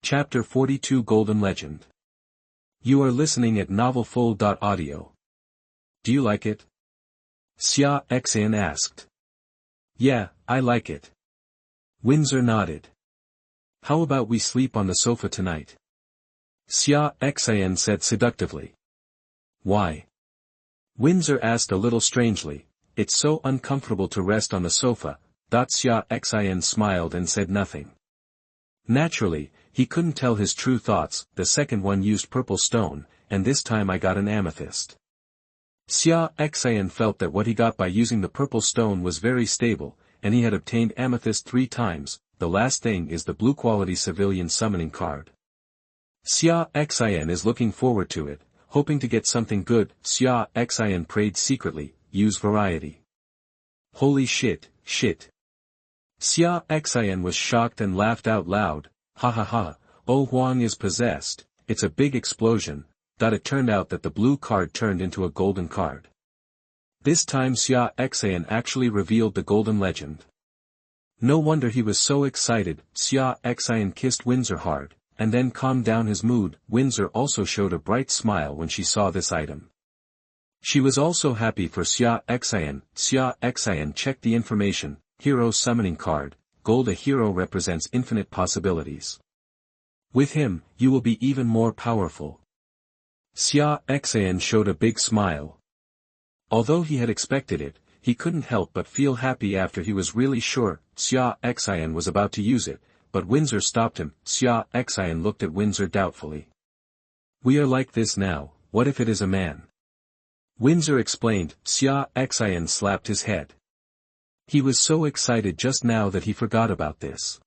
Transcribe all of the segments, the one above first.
Chapter 42 Golden Legend. You are listening at novelfull.audio. Do you like it? Xia Xin asked. Yeah, I like it. Windsor nodded. How about we sleep on the sofa tonight? Xia Xin said seductively. Why? Windsor asked a little strangely. It's so uncomfortable to rest on the sofa. Xia Xin smiled and said nothing. Naturally, he couldn't tell his true thoughts. The second one used purple stone, and this time I got an amethyst. Xia Xin felt that what he got by using the purple stone was very stable, and he had obtained amethyst 3 times. The last thing is the blue quality civilian summoning card. Xia Xin is looking forward to it, hoping to get something good. Xia Xin prayed secretly, use variety. Holy shit. Xia Xin was shocked and laughed out loud. Ha ha ha, Oh Huang is possessed. It's a big explosion. It turned out that the blue card turned into a golden card. This time Xia Xin actually revealed the golden legend. No wonder he was so excited. Xia Xin kissed Windsor hard, and then calmed down his mood. Windsor also showed a bright smile when she saw this item. She was also happy for Xia Xin. Xia Xin checked the information. Hero summoning card. Gold. A hero represents infinite possibilities. With him, you will be even more powerful. Xia Xin showed a big smile. Although he had expected it, he couldn't help but feel happy after he was really sure. Xia Xin was about to use it, but Windsor stopped him. Xia Xin looked at Windsor doubtfully. We are like this now, what if it is a man? Windsor explained. Xia Xin slapped his head. He was so excited just now that he forgot about this.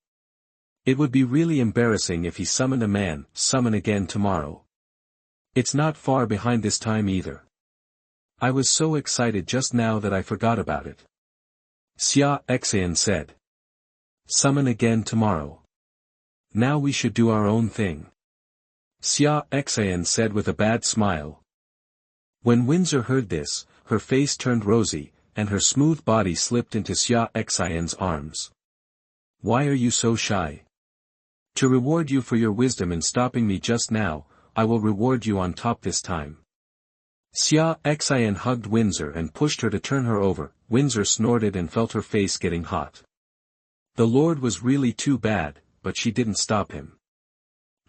It would be really embarrassing if he summoned a man. Summon again tomorrow. It's not far behind this time either. I was so excited just now that I forgot about it. Xia Xin said. Summon again tomorrow. Now we should do our own thing. Xia Xin said with a bad smile. When Windsor heard this, her face turned rosy, and her smooth body slipped into Xia Xin's arms. Why are you so shy? To reward you for your wisdom in stopping me just now, I will reward you on top this time. Xia Xin hugged Windsor and pushed her to turn her over. Windsor snorted and felt her face getting hot. The Lord was really too bad, but she didn't stop him.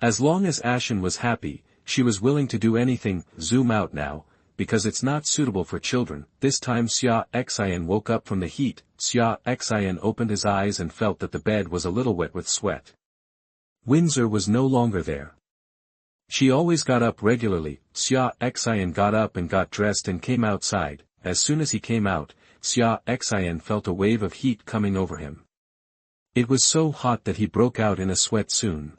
As long as Ashen was happy, she was willing to do anything. Zoom out now, because it's not suitable for children. This time Xia Xin woke up from the heat. Xia Xin opened his eyes and felt that the bed was a little wet with sweat. Windsor was no longer there. She always got up regularly. Xia Xin got up and got dressed and came outside. As soon as he came out, Xia Xin felt a wave of heat coming over him. It was so hot that he broke out in a sweat soon.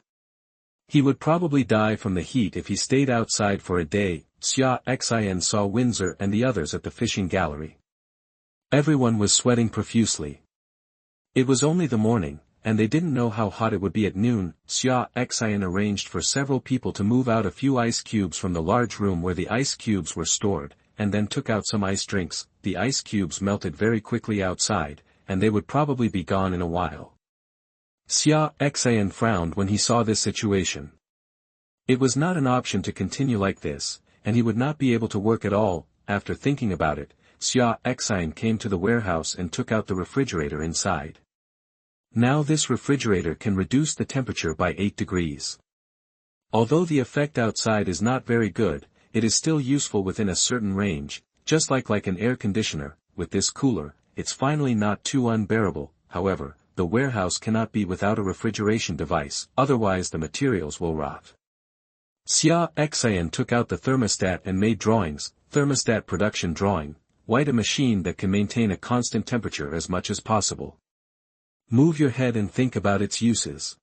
He would probably die from the heat if he stayed outside for a day. Xia Xin saw Windsor and the others at the fishing gallery. Everyone was sweating profusely. It was only the morning, and they didn't know how hot it would be at noon. Xia Xin arranged for several people to move out a few ice cubes from the large room where the ice cubes were stored, and then took out some ice drinks. The ice cubes melted very quickly outside, and they would probably be gone in a while. Xia Xin frowned when he saw this situation. It was not an option to continue like this, and he would not be able to work at all. After thinking about it, Xia Xin came to the warehouse and took out the refrigerator inside. Now this refrigerator can reduce the temperature by 8 degrees. Although the effect outside is not very good, it is still useful within a certain range, just like an air conditioner. With this cooler, it's finally not too unbearable. However, the warehouse cannot be without a refrigeration device, otherwise the materials will rot. Xia Xin took out the thermostat and made drawings. Thermostat production drawing. White. A machine that can maintain a constant temperature as much as possible. Move your head and think about its uses.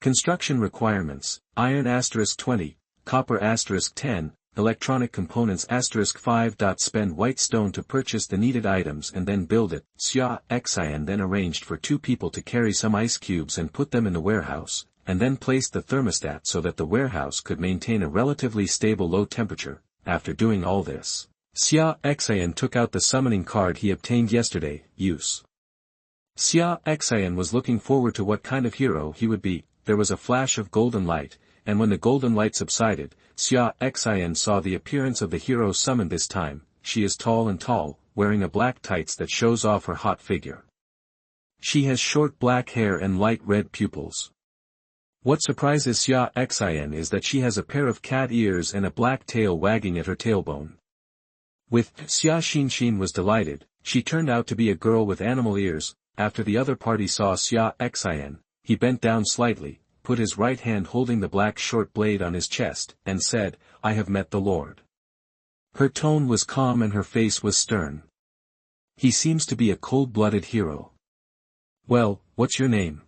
Construction requirements: iron *20, copper *10, electronic components *5. Spend white stone to purchase the needed items and then build it. Xia Xin then arranged for 2 people to carry some ice cubes and put them in the warehouse, and then placed the thermostat so that the warehouse could maintain a relatively stable low temperature. After doing all this, Xia Xin took out the summoning card he obtained yesterday. Use. Xia Xin was looking forward to what kind of hero he would be. there was a flash of golden light, and when the golden light subsided, Xia Xin saw the appearance of the hero summoned this time. She is tall and tall, wearing a black tights that shows off her hot figure. She has short black hair and light red pupils. What surprises Xia Xin is that she has a pair of cat ears and a black tail wagging at her tailbone. With Xia Xin was delighted. She turned out to be a girl with animal ears. After the other party saw Xia Xin, he bent down slightly, put his right hand holding the black short blade on his chest, and said, "I have met the Lord." Her tone was calm and her face was stern. "He seems to be a cold-blooded hero." "Well, what's your name?"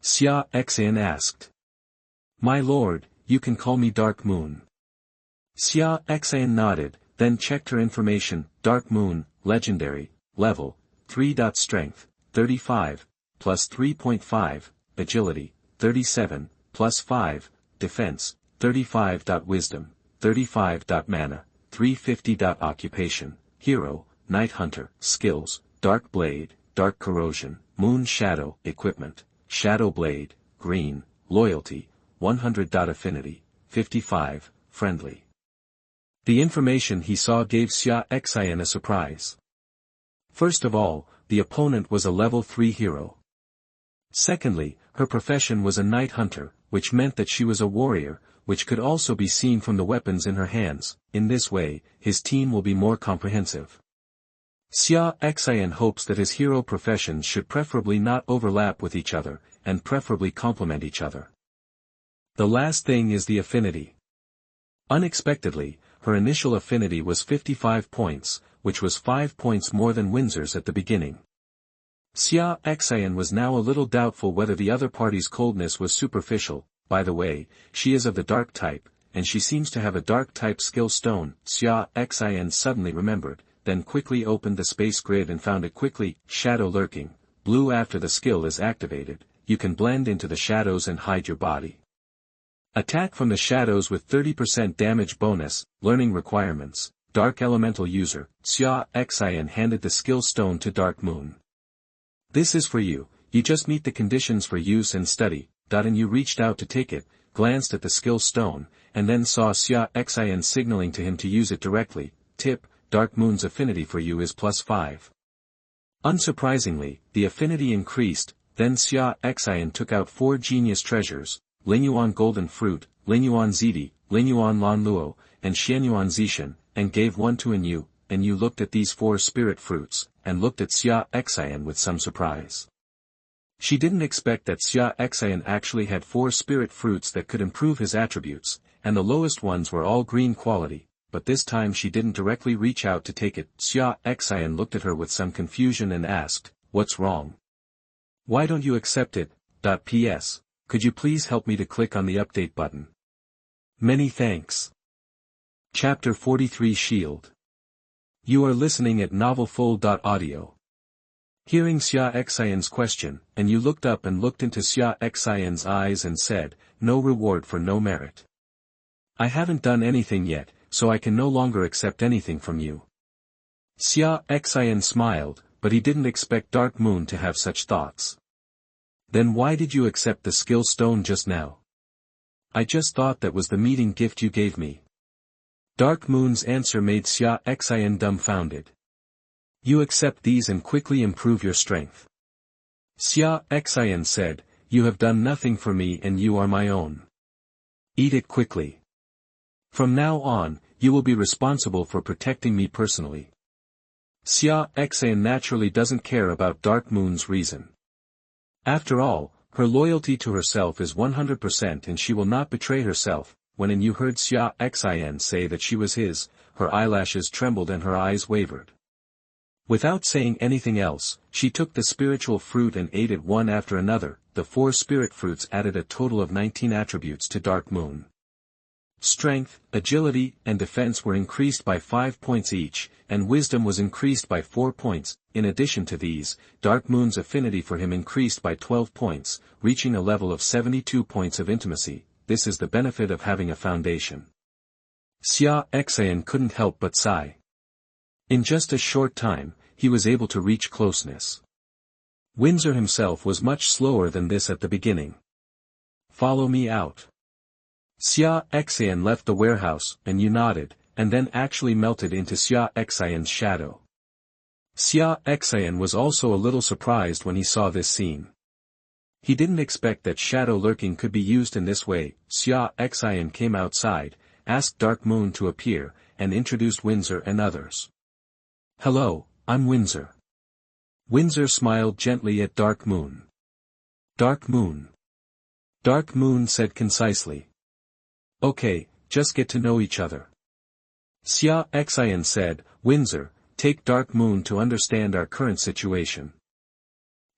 Xia Xin asked. "My lord, you can call me Dark Moon." Xia Xin nodded, then checked her information. Dark Moon, legendary, level, 3. Strength, 35, plus 3.5, agility, 37, plus 5, defense, 35. Wisdom, 35. Mana, 350. Occupation, hero, Night Hunter. Skills, Dark Blade, Dark Corrosion, Moon Shadow. Equipment, Shadow Blade, green, loyalty, 100. Affinity, 55, friendly. The information he saw gave Xia Xin a surprise. First of all, the opponent was a level 3 hero. Secondly, her profession was a night hunter, which meant that she was a warrior, which could also be seen from the weapons in her hands. In this way, his team will be more comprehensive. Xia Xin hopes that his hero professions should preferably not overlap with each other, and preferably complement each other. The last thing is the affinity. Unexpectedly, her initial affinity was 55 points, which was 5 points more than Windsor's at the beginning. Xia Xin was now a little doubtful whether the other party's coldness was superficial. By the way, she is of the dark type, and she seems to have a dark type skill stone. Xia Xin suddenly remembered, then quickly opened the space grid and found it quickly. Shadow lurking, blue. After the skill is activated, you can blend into the shadows and hide your body. Attack from the shadows with 30% damage bonus. Learning requirements, Dark Elemental user. Xia Xin handed the skill stone to Dark Moon. "This is for you, you just meet the conditions for use and study." And you reached out to take it, glanced at the skill stone, and then saw Xia Xin signaling to him to use it directly. Tip, Dark Moon's affinity for you is plus 5. Unsurprisingly, the affinity increased. Then Xia Xin took out 4 genius treasures, Lingyuan Golden Fruit, Lingyuan Zidi, Lingyuan Lan Luo, and Xianyuan Zishan, and gave one to Yu. And Yu looked at these 4 spirit fruits, and looked at Xia Xin with some surprise. She didn't expect that Xia Xin actually had 4 spirit fruits that could improve his attributes, and the lowest ones were all green quality, but this time she didn't directly reach out to take it. Xia Xin looked at her with some confusion and asked, "What's wrong? Why don't you accept it? P.S. Could you please help me to click on the update button? Many thanks." Chapter 43 Shield. You are listening at novelfull.audio. Hearing Xia Xin's question, and you looked up and looked into Xia Xin's eyes and said, "No reward for no merit. I haven't done anything yet, so I can no longer accept anything from you." Xia Xin smiled, but he didn't expect Dark Moon to have such thoughts. "Then why did you accept the skill stone just now?" "I just thought that was the meeting gift you gave me." Dark Moon's answer made Xia Xin dumbfounded. "You accept these and quickly improve your strength." Xia Xin said, "You have done nothing for me and you are my own. Eat it quickly. From now on, you will be responsible for protecting me personally." Xia Xin naturally doesn't care about Dark Moon's reason. After all, her loyalty to herself is 100% and she will not betray herself. When Yu heard Xia Xin say that she was his, her eyelashes trembled and her eyes wavered. Without saying anything else, she took the spiritual fruit and ate it one after another. The 4 spirit fruits added a total of 19 attributes to Dark Moon. Strength, agility, and defense were increased by 5 points each, and wisdom was increased by 4 points. In addition to these, Dark Moon's affinity for him increased by 12 points, reaching a level of 72 points of intimacy. This is the benefit of having a foundation. Xia Xin couldn't help but sigh. In just a short time, he was able to reach closeness. Windsor himself was much slower than this at the beginning. follow me out. Xia Xin left the warehouse, and you nodded, and then actually melted into Xia Xin's shadow. Xia Xin was also a little surprised when he saw this scene. He didn't expect that shadow lurking could be used in this way. Xia Xin came outside, asked Dark Moon to appear, and introduced Windsor and others. "Hello, I'm Windsor." Windsor smiled gently at Dark Moon. "Dark Moon." Dark Moon said concisely. "Okay, just get to know each other." Xia Xin said, "Windsor, take Dark Moon to understand our current situation."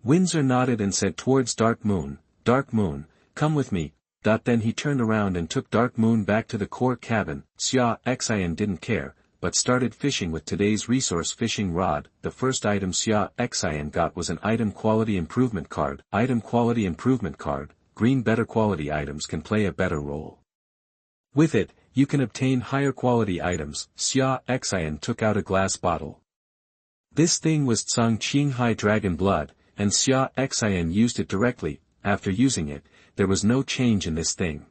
Windsor nodded and said towards Dark Moon, "Dark Moon, come with me." Then he turned around and took Dark Moon back to the core cabin. Xia Xin didn't care, but started fishing with today's resource fishing rod. The first item Xia Xin got was an item quality improvement card. Item quality improvement card, green better quality items can play a better role. With it, you can obtain higher quality items. Xia Xin took out a glass bottle. This thing was Tsang Qinghai Dragon Blood, and Xia Xin used it directly. After using it, there was no change in this thing.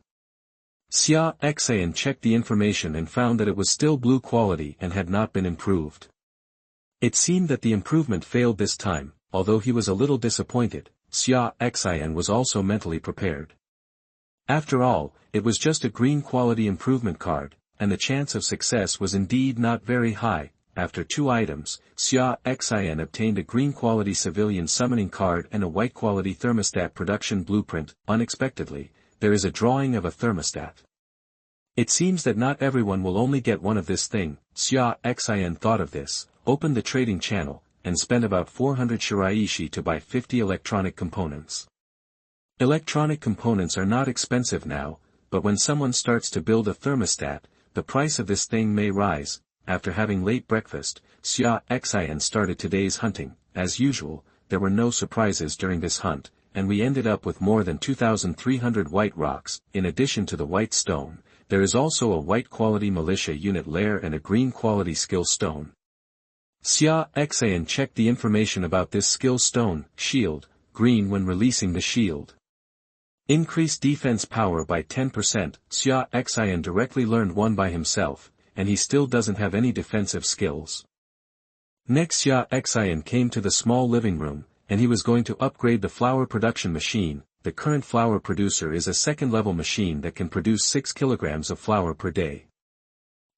Xia Xin checked the information and found that it was still blue quality and had not been improved. It seemed that the improvement failed this time. Although he was a little disappointed, Xia Xin was also mentally prepared. After all, it was just a green quality improvement card, and the chance of success was indeed not very high. After 2 items, Xia Xin obtained a green quality civilian summoning card and a white quality thermostat production blueprint. Unexpectedly, there is a drawing of a thermostat. It seems that not everyone will only get one of this thing. Xia Xin thought of this, opened the trading channel, and spent about 400 shiraishi to buy 50 electronic components. Electronic components are not expensive now, but when someone starts to build a thermostat, the price of this thing may rise. After having late breakfast, Xia Xin started today's hunting. As usual, there were no surprises during this hunt, and we ended up with more than 2,300 white rocks. In addition to the white stone, there is also a white quality militia unit lair and a green quality skill stone. Xia Xin checked the information about this skill stone. Shield, green when releasing the shield. Increase defense power by 10%. Xia Xin directly learned one by himself, and he still doesn't have any defensive skills. Next Xia Xin came to the small living room, and he was going to upgrade the flour production machine. The current flour producer is a second-level machine that can produce 6 kilograms of flour per day.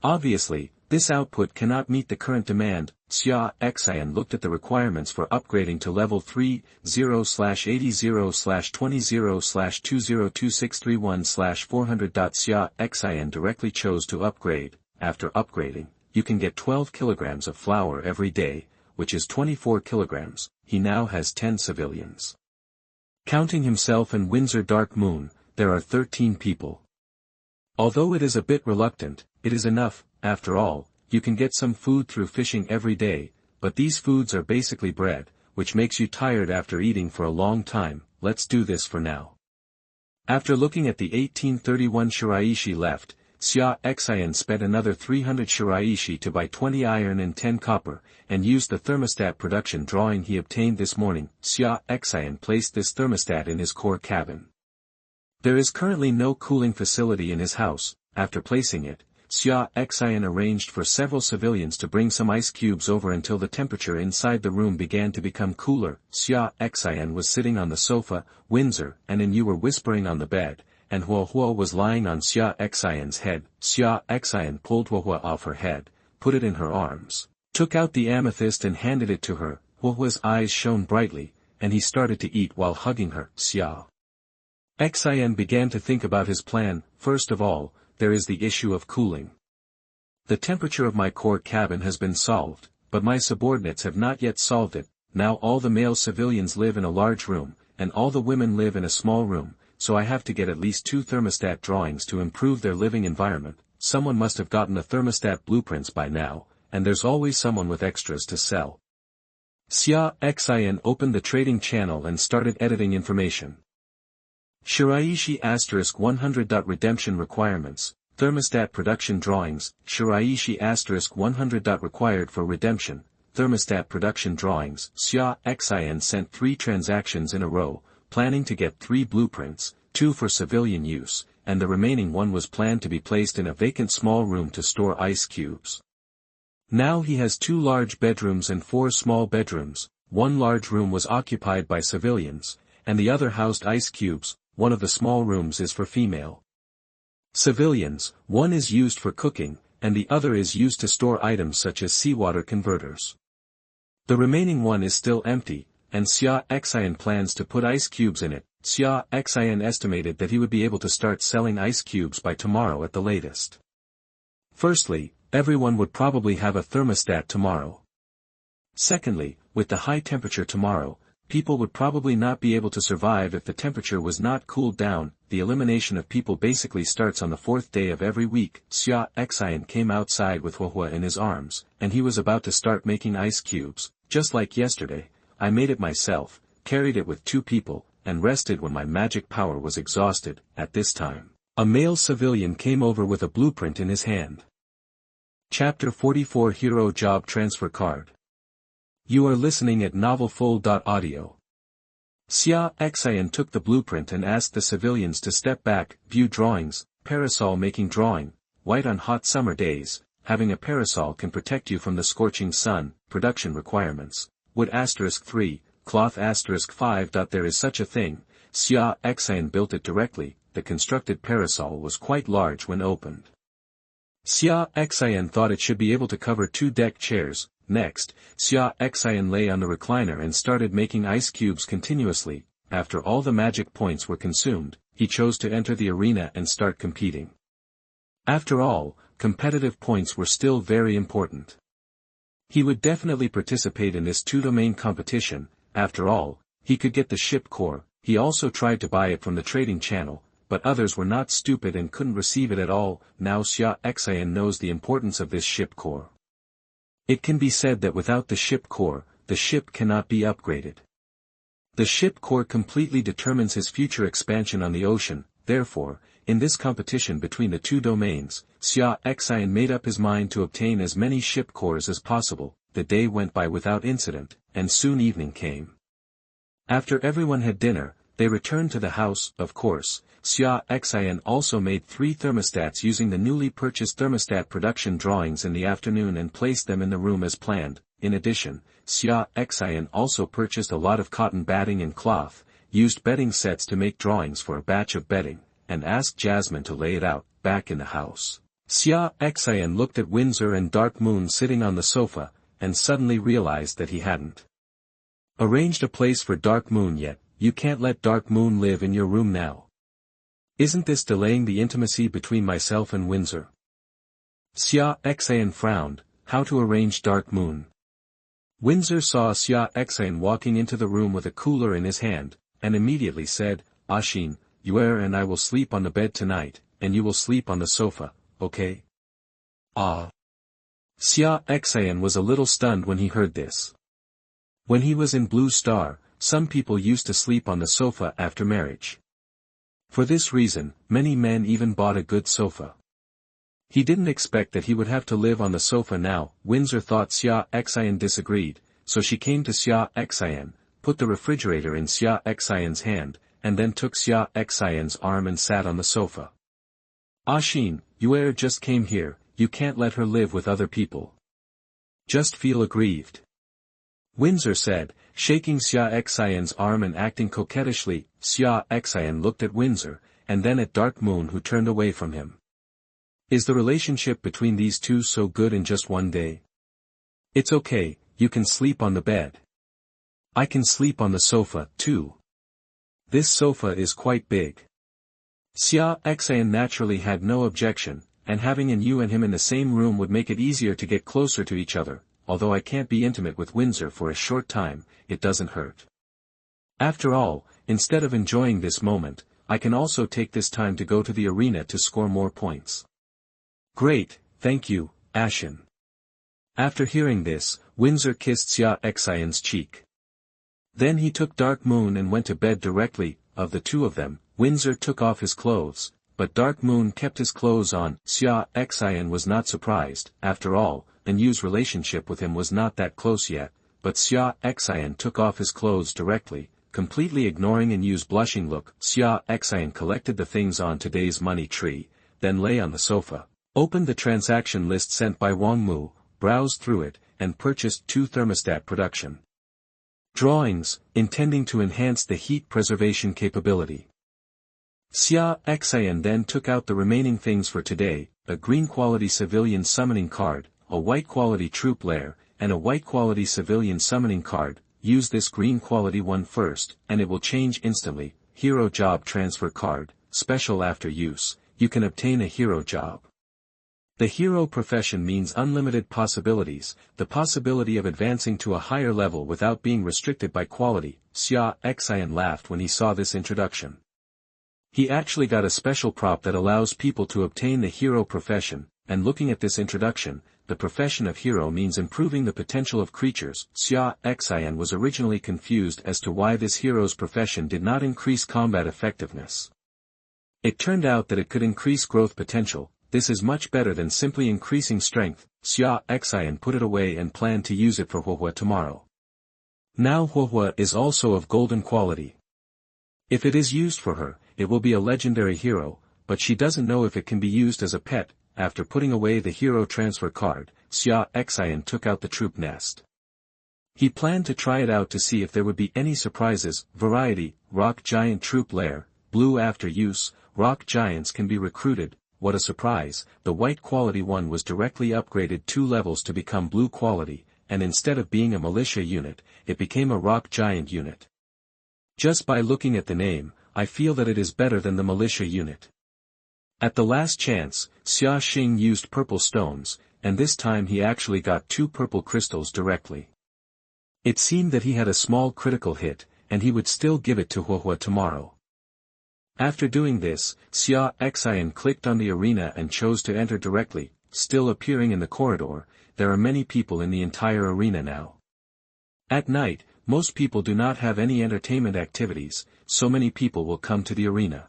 Obviously, this output cannot meet the current demand. Xia Xin looked at the requirements for upgrading to level 3, 0/80/20/202631/400. Xia Xin directly chose to upgrade. After upgrading, you can get 12 kilograms of flour every day, which is 24 kilograms. He now has 10 civilians. Counting himself and Windsor Dark Moon, there are 13 people. Although it is a bit reluctant, it is enough. After all, you can get some food through fishing every day, but these foods are basically bread, which makes you tired after eating for a long time. Let's do this for now. After looking at the 1831 shiraishi left, Xia Xin spent another 300 shiraishi to buy 20 iron and 10 copper, and used the thermostat production drawing he obtained this morning. Xia Xin placed this thermostat in his core cabin. There is currently no cooling facility in his house. After placing it, Xia Xin arranged for several civilians to bring some ice cubes over until the temperature inside the room began to become cooler. Xia Xin was sitting on the sofa, Windsor and you were whispering on the bed, and Huo was lying on Xia Xin's head. Xia Xin pulled Huo off her head, put it in her arms, took out the amethyst and handed it to her. Huo's eyes shone brightly, and he started to eat while hugging her. Xia Xin began to think about his plan. First of all, there is the issue of cooling. The temperature of my core cabin has been solved, but my subordinates have not yet solved it. Now all the male civilians live in a large room, and all the women live in a small room, so I have to get at least 2 thermostat drawings to improve their living environment. Someone must have gotten the thermostat blueprints by now, and there's always someone with extras to sell. Xia Xin opened the trading channel and started editing information. Shiraishi *100. Redemption requirements, thermostat production drawings. Shiraishi *100. Required for redemption, thermostat production drawings. Xia Xin sent 3 transactions in a row, planning to get 3 blueprints. 2 for civilian use, and the remaining 1 was planned to be placed in a vacant small room to store ice cubes. Now he has 2 large bedrooms and 4 small bedrooms. 1 large room was occupied by civilians, and the other housed ice cubes. One of the small rooms is for female civilians, 1 is used for cooking, and the other is used to store items such as seawater converters. The remaining 1 is still empty, and Xia Xin plans to put ice cubes in it. Xia Xin estimated that he would be able to start selling ice cubes by tomorrow at the latest. Firstly, everyone would probably have a thermostat tomorrow. Secondly, with the high temperature tomorrow, people would probably not be able to survive if the temperature was not cooled down. The elimination of people basically starts on the 4th day of every week. Xia Xin came outside with Huahua in his arms, and he was about to start making ice cubes. Just like yesterday, I made it myself, carried it with 2 people, and rested when my magic power was exhausted. At this time, a male civilian came over with a blueprint in his hand. Chapter 44 Hero Job Transfer Card. You are listening at novelfull.audio. Xia Xin took the blueprint and asked the civilians to step back. View drawings. Parasol making drawing. White on hot summer days. Having a parasol can protect you from the scorching sun. Production requirements. Wood *3, cloth *5. There is such a thing. Xia Xin built it directly. The constructed parasol was quite large when opened. Xia Xin thought it should be able to cover 2 deck chairs. Next, Xia Xin lay on the recliner and started making ice cubes continuously. After all the magic points were consumed, he chose to enter the arena and start competing. After all, competitive points were still very important. He would definitely participate in this 2-domain competition. After all, he could get the ship core. He also tried to buy it from the trading channel, but others were not stupid and couldn't receive it at all. Now Xia Xin knows the importance of this ship core. It can be said that without the ship core, the ship cannot be upgraded. The ship core completely determines his future expansion on the ocean. Therefore, in this competition between the 2 domains, Xia Xin made up his mind to obtain as many ship cores as possible. The day went by without incident, and soon evening came. After everyone had dinner, they returned to the house. Of course, Xia Xin also made 3 thermostats using the newly purchased thermostat production drawings in the afternoon and placed them in the room as planned. In addition, Xia Xin also purchased a lot of cotton batting and cloth, used bedding sets to make drawings for a batch of bedding, and asked Jasmine to lay it out. Back in the house, Xia Xin looked at Windsor and Dark Moon sitting on the sofa, and suddenly realized that he hadn't arranged a place for Dark Moon yet. You can't let Dark Moon live in your room now. Isn't this delaying the intimacy between myself and Windsor? Xia Xin frowned. How to arrange Dark Moon? Windsor saw Xia Xin walking into the room with a cooler in his hand, and immediately said, Xin, Yuer and I will sleep on the bed tonight, and you will sleep on the sofa, okay? Ah. Xia Xin was a little stunned when he heard this. When he was in Blue Star, some people used to sleep on the sofa after marriage. For this reason, many men even bought a good sofa. He didn't expect that he would have to live on the sofa now. Windsor thought Xia Xin disagreed, so she came to Xia Xin, put the refrigerator in Xia Xin's hand, and then took Xia Xin's arm and sat on the sofa. Xin, Yuer just came here, you can't let her live with other people. Just feel aggrieved. Windsor said, shaking Xia Xin's arm and acting coquettishly. Xia Xin looked at Windsor, and then at Dark Moon, who turned away from him. Is the relationship between these two so good in just one day? It's okay, you can sleep on the bed. I can sleep on the sofa, too. This sofa is quite big. Xia Xin naturally had no objection, and having you and him in the same room would make it easier to get closer to each other. Although I can't be intimate with Windsor for a short time, it doesn't hurt. After all, instead of enjoying this moment, I can also take this time to go to the arena to score more points. Great, thank you, Xin. After hearing this, Windsor kissed Xia Xin's cheek. Then he took Dark Moon and went to bed directly. Of the 2 of them, Windsor took off his clothes, but Dark Moon kept his clothes on. Xia Xin was not surprised. After all, Yu's relationship with him was not that close yet, but Xia Xin took off his clothes directly. completely ignoring and use blushing look. Xia Xin collected the things on today's money tree, then lay on the sofa, opened the transaction list sent by Wang Mu, browsed through it, and purchased 2 thermostat production drawings, intending to enhance the heat preservation capability. Xia Xin then took out the remaining things for today, a green quality civilian summoning card, a white quality troop lair, and a white quality civilian summoning card. Use this green quality one first, and it will change instantly. Hero job transfer card, special after use, you can obtain a hero job. The hero profession means unlimited possibilities, the possibility of advancing to a higher level without being restricted by quality. Xia Xin laughed when he saw this introduction. He actually got a special prop that allows people to obtain the hero profession, and looking at this introduction, the profession of hero means improving the potential of creatures. Xia Xin was originally confused as to why this hero's profession did not increase combat effectiveness. It turned out that it could increase growth potential. This is much better than simply increasing strength. Xia Xin put it away and planned to use it for Huohua tomorrow. Now Huohua is also of golden quality. If it is used for her, it will be a legendary hero, but she doesn't know if it can be used as a pet. After putting away the hero transfer card, Xia Xin took out the troop nest. He planned to try it out to see if there would be any surprises. Variety, rock giant troop lair, blue after use, rock giants can be recruited. What a surprise, the white quality one was directly upgraded 2 levels to become blue quality, and instead of being a militia unit, it became a rock giant unit. Just by looking at the name, I feel that it is better than the militia unit. At the last chance, Xia Xin used purple stones, and this time he actually got 2 purple crystals directly. It seemed that he had a small critical hit, and he would still give it to Huohua tomorrow. After doing this, Xia Xin clicked on the arena and chose to enter directly. Still appearing in the corridor, there are many people in the entire arena now. At night, most people do not have any entertainment activities, so many people will come to the arena.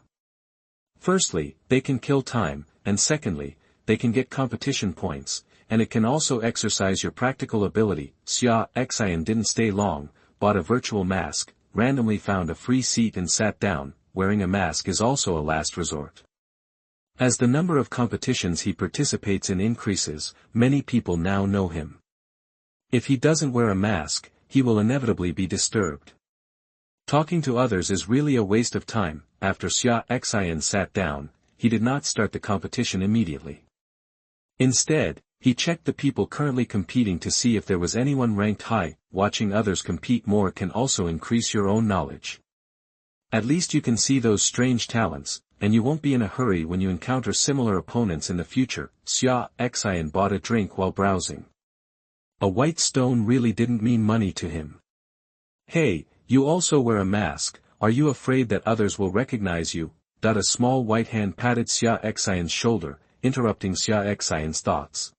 Firstly, they can kill time, and secondly, they can get competition points, and it can also exercise your practical ability. Xia Xin didn't stay long, bought a virtual mask, randomly found a free seat and sat down. Wearing a mask is also a last resort. As the number of competitions he participates in increases, many people now know him. If he doesn't wear a mask, he will inevitably be disturbed. Talking to others is really a waste of time. After Xia Xin sat down, he did not start the competition immediately. Instead, he checked the people currently competing to see if there was anyone ranked high. Watching others compete more can also increase your own knowledge. At least you can see those strange talents, and you won't be in a hurry when you encounter similar opponents in the future. Xia Xin bought a drink while browsing. A white stone really didn't mean money to him. Hey, you also wear a mask, are you afraid that others will recognize you? A small white hand patted Xia Xin's shoulder, interrupting Xia Xin's thoughts.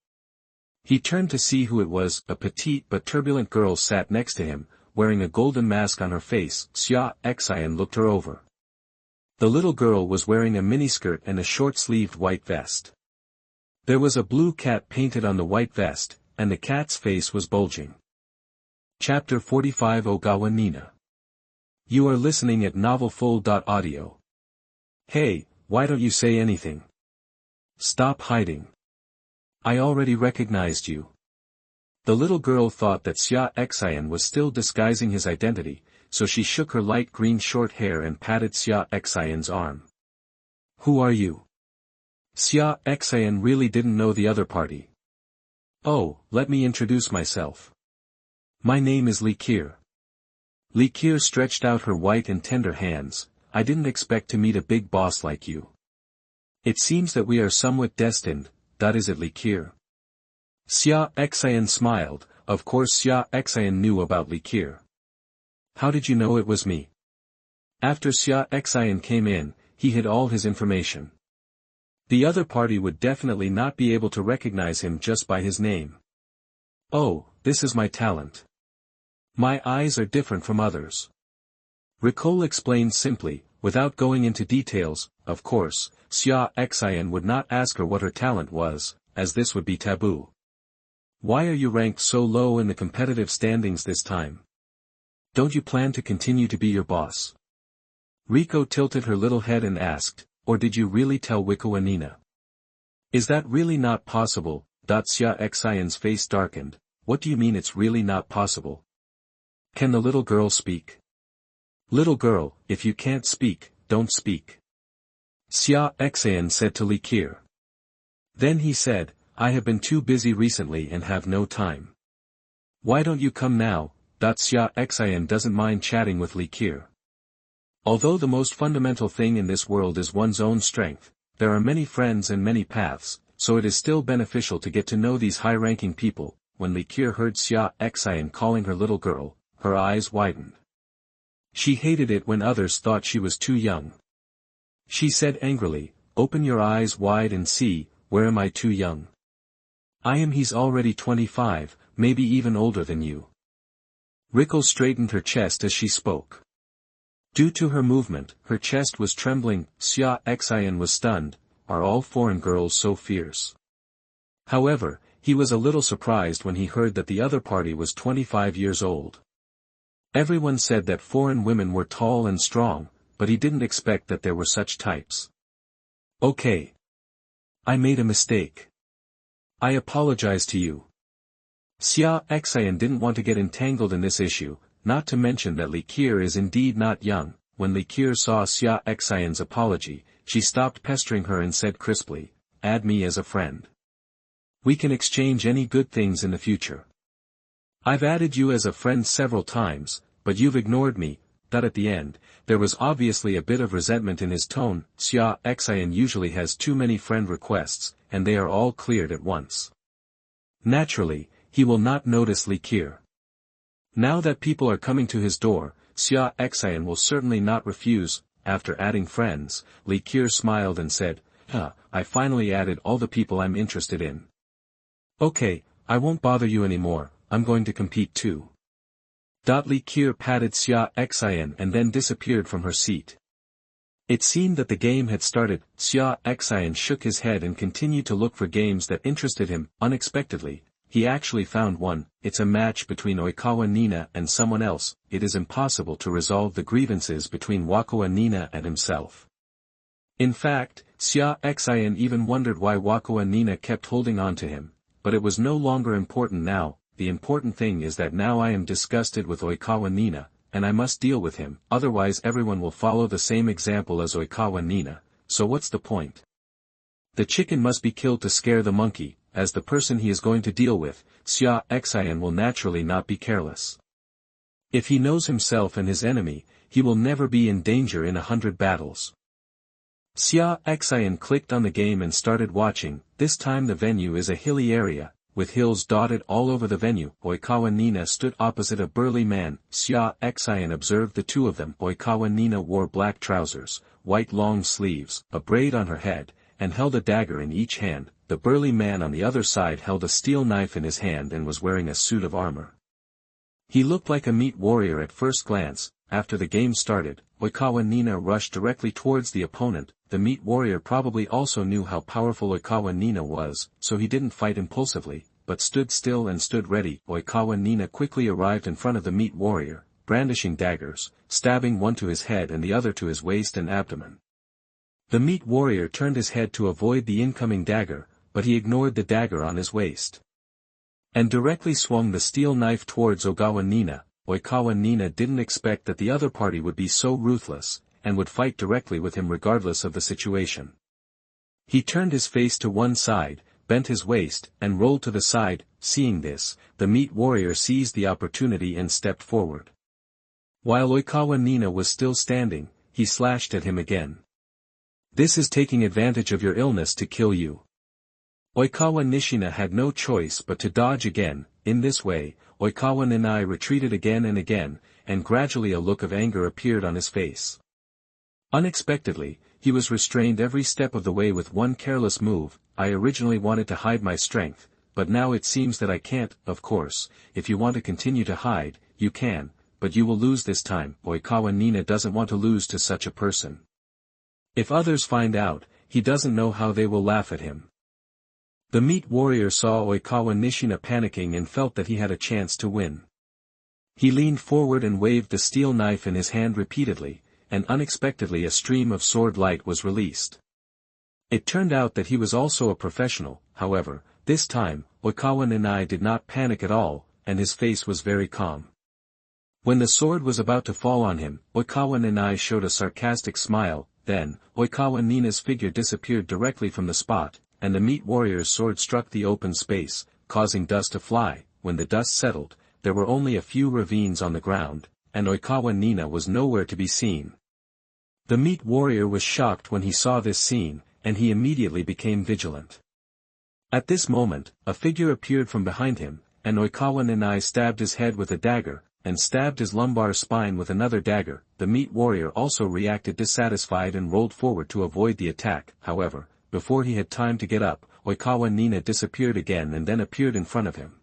He turned to see who it was. A petite but turbulent girl sat next to him, wearing a golden mask on her face. Xia Xin looked her over. The little girl was wearing a miniskirt and a short-sleeved white vest. There was a blue cat painted on the white vest, and the cat's face was bulging. Chapter 45 Ogawa Nina. You are listening at novelfull.audio. Hey, why don't you say anything? Stop hiding. I already recognized you. The little girl thought that Xia Xin was still disguising his identity, so she shook her light green short hair and patted Xia Xin's arm. Who are you? Xia Xin really didn't know the other party. Oh, let me introduce myself. My name is Li Qir. Li Qir stretched out her white and tender hands. I didn't expect to meet a big boss like you. It seems that we are somewhat destined, is it Li Qir? Xia Xin smiled. Of course Xia Xin knew about Li Qir. How did you know it was me? After Xia Xin came in, he hid all his information. The other party would definitely not be able to recognize him just by his name. Oh, this is my talent. My eyes are different from others. Ricole explained simply, without going into details. Of course, Xia Xin would not ask her what her talent was, as this would be taboo. Why are you ranked so low in the competitive standings this time? Don't you plan to continue to be your boss? Riko tilted her little head and asked, or did you really tell Wiko and Nina? Is that really not possible? Xia Xin's face darkened. What do you mean it's really not possible? Can the little girl speak? Little girl, if you can't speak, don't speak. Xia Xin said to Li Qiu. Then he said, I have been too busy recently and have no time. Why don't you come now? Xia Xin doesn't mind chatting with Li Qiu. Although the most fundamental thing in this world is one's own strength, there are many friends and many paths, so it is still beneficial to get to know these high-ranking people. When Li Qiu heard Xia Xin calling her little girl, her eyes widened. She hated it when others thought she was too young. She said angrily, open your eyes wide and see, where am I too young? He's already 25, maybe even older than you. Riko straightened her chest as she spoke. Due to her movement, her chest was trembling. Xia Xin was stunned. Are all foreign girls so fierce? However, he was a little surprised when he heard that the other party was 25 years old. Everyone said that foreign women were tall and strong, but he didn't expect that there were such types. Okay. I made a mistake. I apologize to you. Xia Xin didn't want to get entangled in this issue, not to mention that Li Qiu is indeed not young. When Li Qiu saw Xia Xin's apology, she stopped pestering her and said crisply, add me as a friend. We can exchange any good things in the future. I've added you as a friend several times, but you've ignored me. At the end, there was obviously a bit of resentment in his tone. Xia Xin usually has too many friend requests, and they are all cleared at once. Naturally, he will not notice Li Qiu. Now that people are coming to his door, Xia Xin will certainly not refuse. After adding friends, Li Qiu smiled and said, I finally added all the people I'm interested in. Okay, I won't bother you anymore, I'm going to compete too. Li Qiu patted Xia Xin and then disappeared from her seat. It seemed that the game had started. Xia Xin shook his head and continued to look for games that interested him. Unexpectedly, he actually found one. It's a match between Oikawa Nina and someone else. It is impossible to resolve the grievances between Wako Nina and himself. In fact, Xia Xin even wondered why Wako Nina kept holding on to him, but it was no longer important now. The important thing is that now I am disgusted with Oikawa Nina, and I must deal with him, otherwise everyone will follow the same example as Oikawa Nina, so what's the point? The chicken must be killed to scare the monkey. As the person he is going to deal with, Xia Xin will naturally not be careless. If he knows himself and his enemy, he will never be in danger in 100 battles. Xia Xin clicked on the game and started watching. This time the venue is a hilly area, with hills dotted all over the venue. Oikawa Nina stood opposite a burly man. Xia Xin observed the two of them. Oikawa Nina wore black trousers, white long sleeves, a braid on her head, and held a dagger in each hand. The burly man on the other side held a steel knife in his hand and was wearing a suit of armor. He looked like a meat warrior at first glance. After the game started, Oikawa Nina rushed directly towards the opponent. The meat warrior probably also knew how powerful Oikawa Nina was, so he didn't fight impulsively, but stood still and stood ready. Oikawa Nina quickly arrived in front of the meat warrior, brandishing daggers, stabbing one to his head and the other to his waist and abdomen. The meat warrior turned his head to avoid the incoming dagger, but he ignored the dagger on his waist. And directly swung the steel knife towards Ogawa Nina. Oikawa Nina didn't expect that the other party would be so ruthless, and would fight directly with him regardless of the situation. He turned his face to one side, bent his waist, and rolled to the side. Seeing this, the meat warrior seized the opportunity and stepped forward. While Oikawa Nina was still standing, he slashed at him again. This is taking advantage of your illness to kill you. Oikawa Nishina had no choice but to dodge again. In this way, Oikawa Ninai retreated again, and gradually a look of anger appeared on his face. Unexpectedly, he was restrained every step of the way with one careless move. I originally wanted to hide my strength, but now it seems that I can't. Of course, if you want to continue to hide, you can, but you will lose this time. Oikawa Nina doesn't want to lose to such a person. If others find out, he doesn't know how they will laugh at him. The meat warrior saw Oikawa Nishina panicking and felt that he had a chance to win. He leaned forward and waved the steel knife in his hand repeatedly, and unexpectedly a stream of sword light was released. It turned out that he was also a professional, however. This time, Oikawa Nanai did not panic at all, and his face was very calm. When the sword was about to fall on him, Oikawa Nanai showed a sarcastic smile, then, Oikawa Nina's figure disappeared directly from the spot, and the meat warrior's sword struck the open space, causing dust to fly. When the dust settled, there were only a few ravines on the ground, and Oikawa Nina was nowhere to be seen. The meat warrior was shocked when he saw this scene, and he immediately became vigilant. At this moment, a figure appeared from behind him, and Oikawa Nanai stabbed his head with a dagger, and stabbed his lumbar spine with another dagger. The meat warrior also reacted dissatisfied and rolled forward to avoid the attack. However, before he had time to get up, Oikawa Nina disappeared again and then appeared in front of him.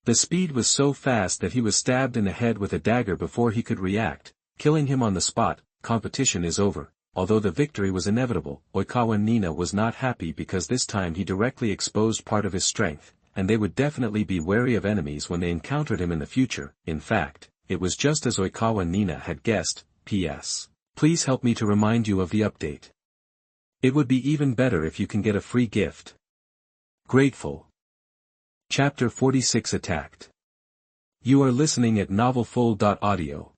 The speed was so fast that he was stabbed in the head with a dagger before he could react, killing him on the spot. Competition is over. Although the victory was inevitable, Oikawa Nina was not happy because this time he directly exposed part of his strength, and they would definitely be wary of enemies when they encountered him in the future. In fact, it was just as Oikawa Nina had guessed. P.S. Please help me to remind you of the update. It would be even better if you can get a free gift. Grateful. Chapter 46 Attacked. You are listening at novelfull.audio.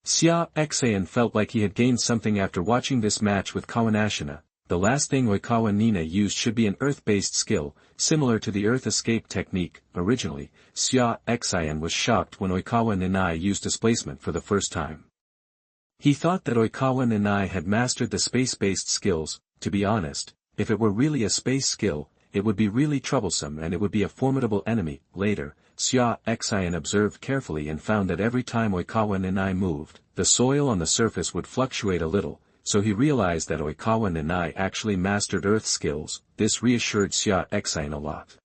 Xia Xin felt like he had gained something after watching this match with Kawanashina. The last thing Oikawa Nina used should be an earth-based skill, similar to the earth escape technique. Originally, Xia Xin was shocked when Oikawa Nanai used displacement for the first time. He thought that Oikawa Nanai had mastered the space-based skills. To be honest, if it were really a space skill, it would be really troublesome and it would be a formidable enemy. Later, Xia Xin observed carefully and found that every time Oikawa Nanai moved, the soil on the surface would fluctuate a little, so he realized that Oikawa Nanai actually mastered earth skills. This reassured Xia Xin a lot.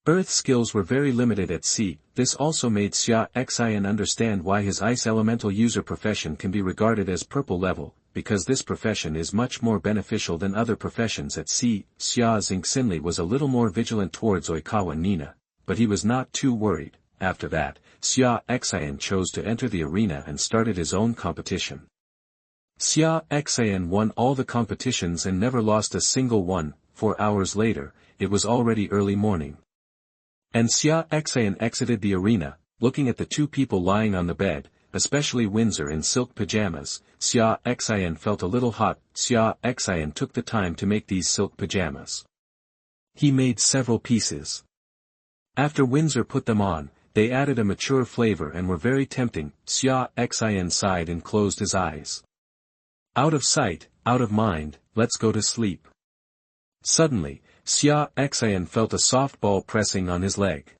Earth skills were very limited at sea. This also made Xia Xin understand why his ice elemental user profession can be regarded as purple level, because this profession is much more beneficial than other professions at sea. Xia Xin was a little more vigilant towards Oikawa Nina, but he was not too worried. After that, Xia Xin chose to enter the arena and started his own competition. Xia Xin won all the competitions and never lost a single one. 4 hours later, it was already early morning. And Xia Xin exited the arena, looking at the two people lying on the bed, especially Windsor in silk pajamas. Xia Xin felt a little hot. Xia Xin took the time to make these silk pajamas. He made several pieces. After Windsor put them on, they added a mature flavor and were very tempting. Xia Xin sighed and closed his eyes. Out of sight, out of mind, let's go to sleep. Suddenly, Xia Xin felt a soft ball pressing on his leg.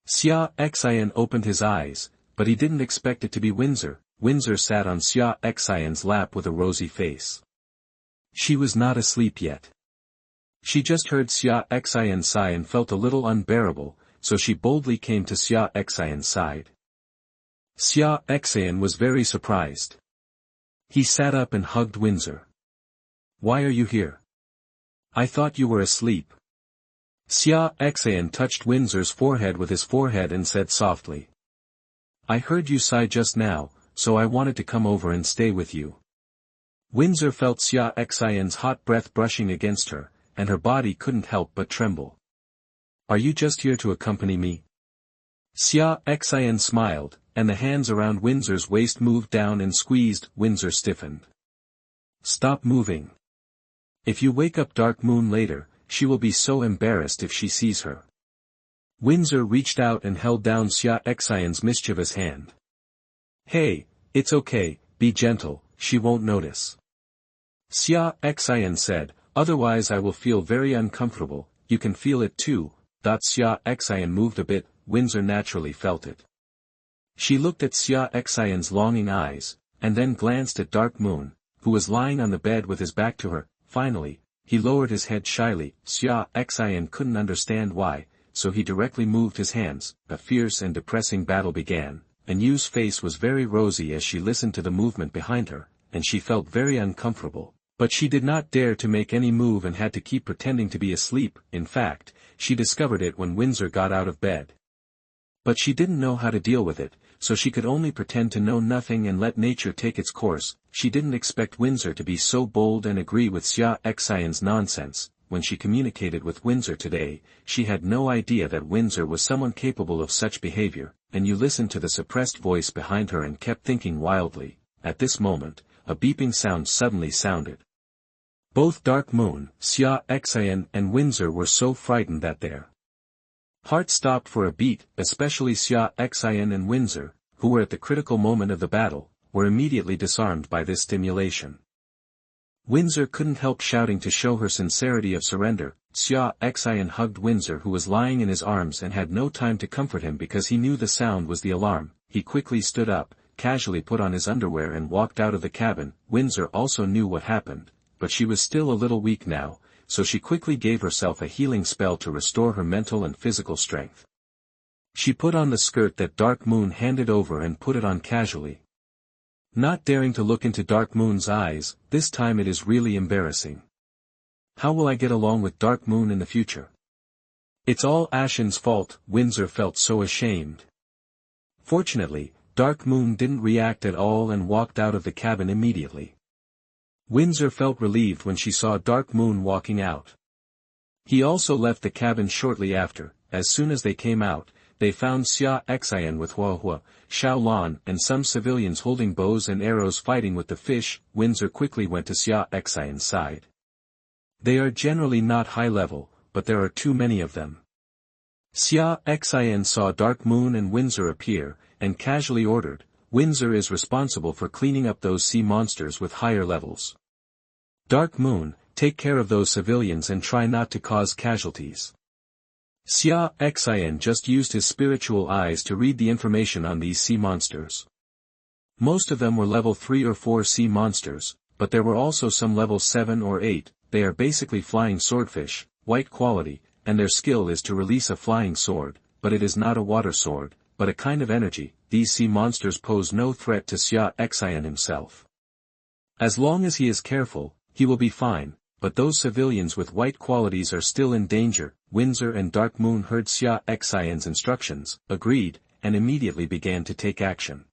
Xia Xin opened his eyes, but he didn't expect it to be Windsor. Windsor sat on Xia Xin's lap with a rosy face. She was not asleep yet. She just heard Xia Xin sigh and felt a little unbearable, so she boldly came to Xia Xin's side. Xia Xin was very surprised. He sat up and hugged Windsor. Why are you here? I thought you were asleep. Xia Xin touched Windsor's forehead with his forehead and said softly. I heard you sigh just now, so I wanted to come over and stay with you. Windsor felt Xia Xin's hot breath brushing against her, and her body couldn't help but tremble. Are you just here to accompany me? Xia Xin smiled, and the hands around Windsor's waist moved down and squeezed. Windsor stiffened. Stop moving. If you wake up Dark Moon later, she will be so embarrassed if she sees her. Windsor reached out and held down Xia Xin's mischievous hand. Hey, it's okay, be gentle, she won't notice. Xia Xin said, otherwise I will feel very uncomfortable. You can feel it too. Xia Xin moved a bit. Windsor naturally felt it. She looked at Xia Xin's longing eyes, and then glanced at Dark Moon, who was lying on the bed with his back to her. Finally, he lowered his head shyly. Xia Xin couldn't understand why, so he directly moved his hands. A fierce and depressing battle began, and Yu's face was very rosy as she listened to the movement behind her, and she felt very uncomfortable. But she did not dare to make any move and had to keep pretending to be asleep. In fact, she discovered it when Windsor got out of bed. But she didn't know how to deal with it, so she could only pretend to know nothing and let nature take its course. She didn't expect Windsor to be so bold and agree with Xia Xin's nonsense. When she communicated with Windsor today, she had no idea that Windsor was someone capable of such behavior, and you listened to the suppressed voice behind her and kept thinking wildly. At this moment, a beeping sound suddenly sounded. Both Dark Moon, Xia Xin and Windsor were so frightened that their hearts stopped for a beat, especially Xia Xin and Windsor, who were at the critical moment of the battle, were immediately disarmed by this stimulation. Windsor couldn't help shouting to show her sincerity of surrender. Xia Xin hugged Windsor, who was lying in his arms, and had no time to comfort him because he knew the sound was the alarm. He quickly stood up, casually put on his underwear and walked out of the cabin. Windsor also knew what happened, but she was still a little weak now, so she quickly gave herself a healing spell to restore her mental and physical strength. She put on the skirt that Dark Moon handed over and put it on casually. Not daring to look into Dark Moon's eyes, this time it is really embarrassing. How will I get along with Dark Moon in the future? It's all Ashen's fault. Windsor felt so ashamed. Fortunately, Dark Moon didn't react at all and walked out of the cabin immediately. Windsor felt relieved when she saw Dark Moon walking out. He also left the cabin shortly after. As soon as they came out, they found Xia Xin with Hua, Xiaolan and some civilians holding bows and arrows fighting with the fish. Windsor quickly went to Xia Xin's side. They are generally not high level, but there are too many of them. Xia Xin saw Dark Moon and Windsor appear, and casually ordered, Windsor is responsible for cleaning up those sea monsters with higher levels. Dark Moon, take care of those civilians and try not to cause casualties. Xia Xin just used his spiritual eyes to read the information on these sea monsters. Most of them were level 3 or 4 sea monsters, but there were also some level 7 or 8, they are basically flying swordfish, white quality, and their skill is to release a flying sword, but it is not a water sword, but a kind of energy. These sea monsters pose no threat to Xia Xin himself. As long as he is careful, he will be fine. But those civilians with white qualities are still in danger. Windsor and Dark Moon heard Xia Xin's instructions, agreed, and immediately began to take action.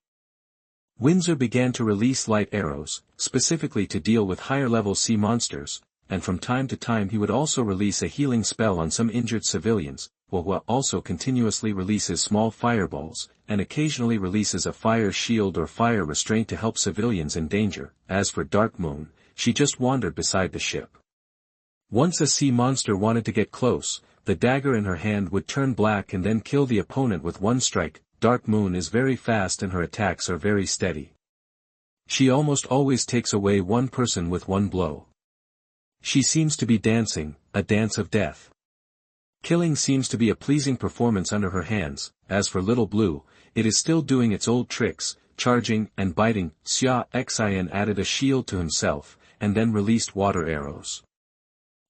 Windsor began to release light arrows, specifically to deal with higher-level sea monsters, and from time to time he would also release a healing spell on some injured civilians. Hua also continuously releases small fireballs, and occasionally releases a fire shield or fire restraint to help civilians in danger. As for Dark Moon, she just wandered beside the ship. Once a sea monster wanted to get close, the dagger in her hand would turn black and then kill the opponent with one strike. Dark Moon is very fast and her attacks are very steady. She almost always takes away one person with one blow. She seems to be dancing, a dance of death. Killing seems to be a pleasing performance under her hands. As for Little Blue, it is still doing its old tricks, charging and biting. Xia Xin added a shield to himself, and then released water arrows.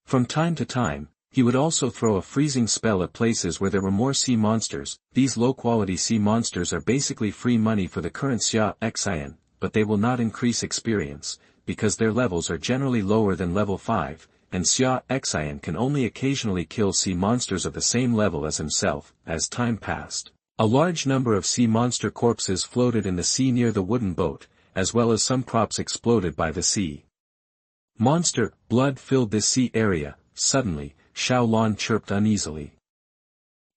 From time to time, he would also throw a freezing spell at places where there were more sea monsters. These low-quality sea monsters are basically free money for the current Xia Xin, but they will not increase experience, because their levels are generally lower than level 5, and Xia Xin can only occasionally kill sea monsters of the same level as himself. As time passed, a large number of sea monster corpses floated in the sea near the wooden boat, as well as some props exploded by the sea. Monster blood filled this sea area. Suddenly, Xiaolan chirped uneasily.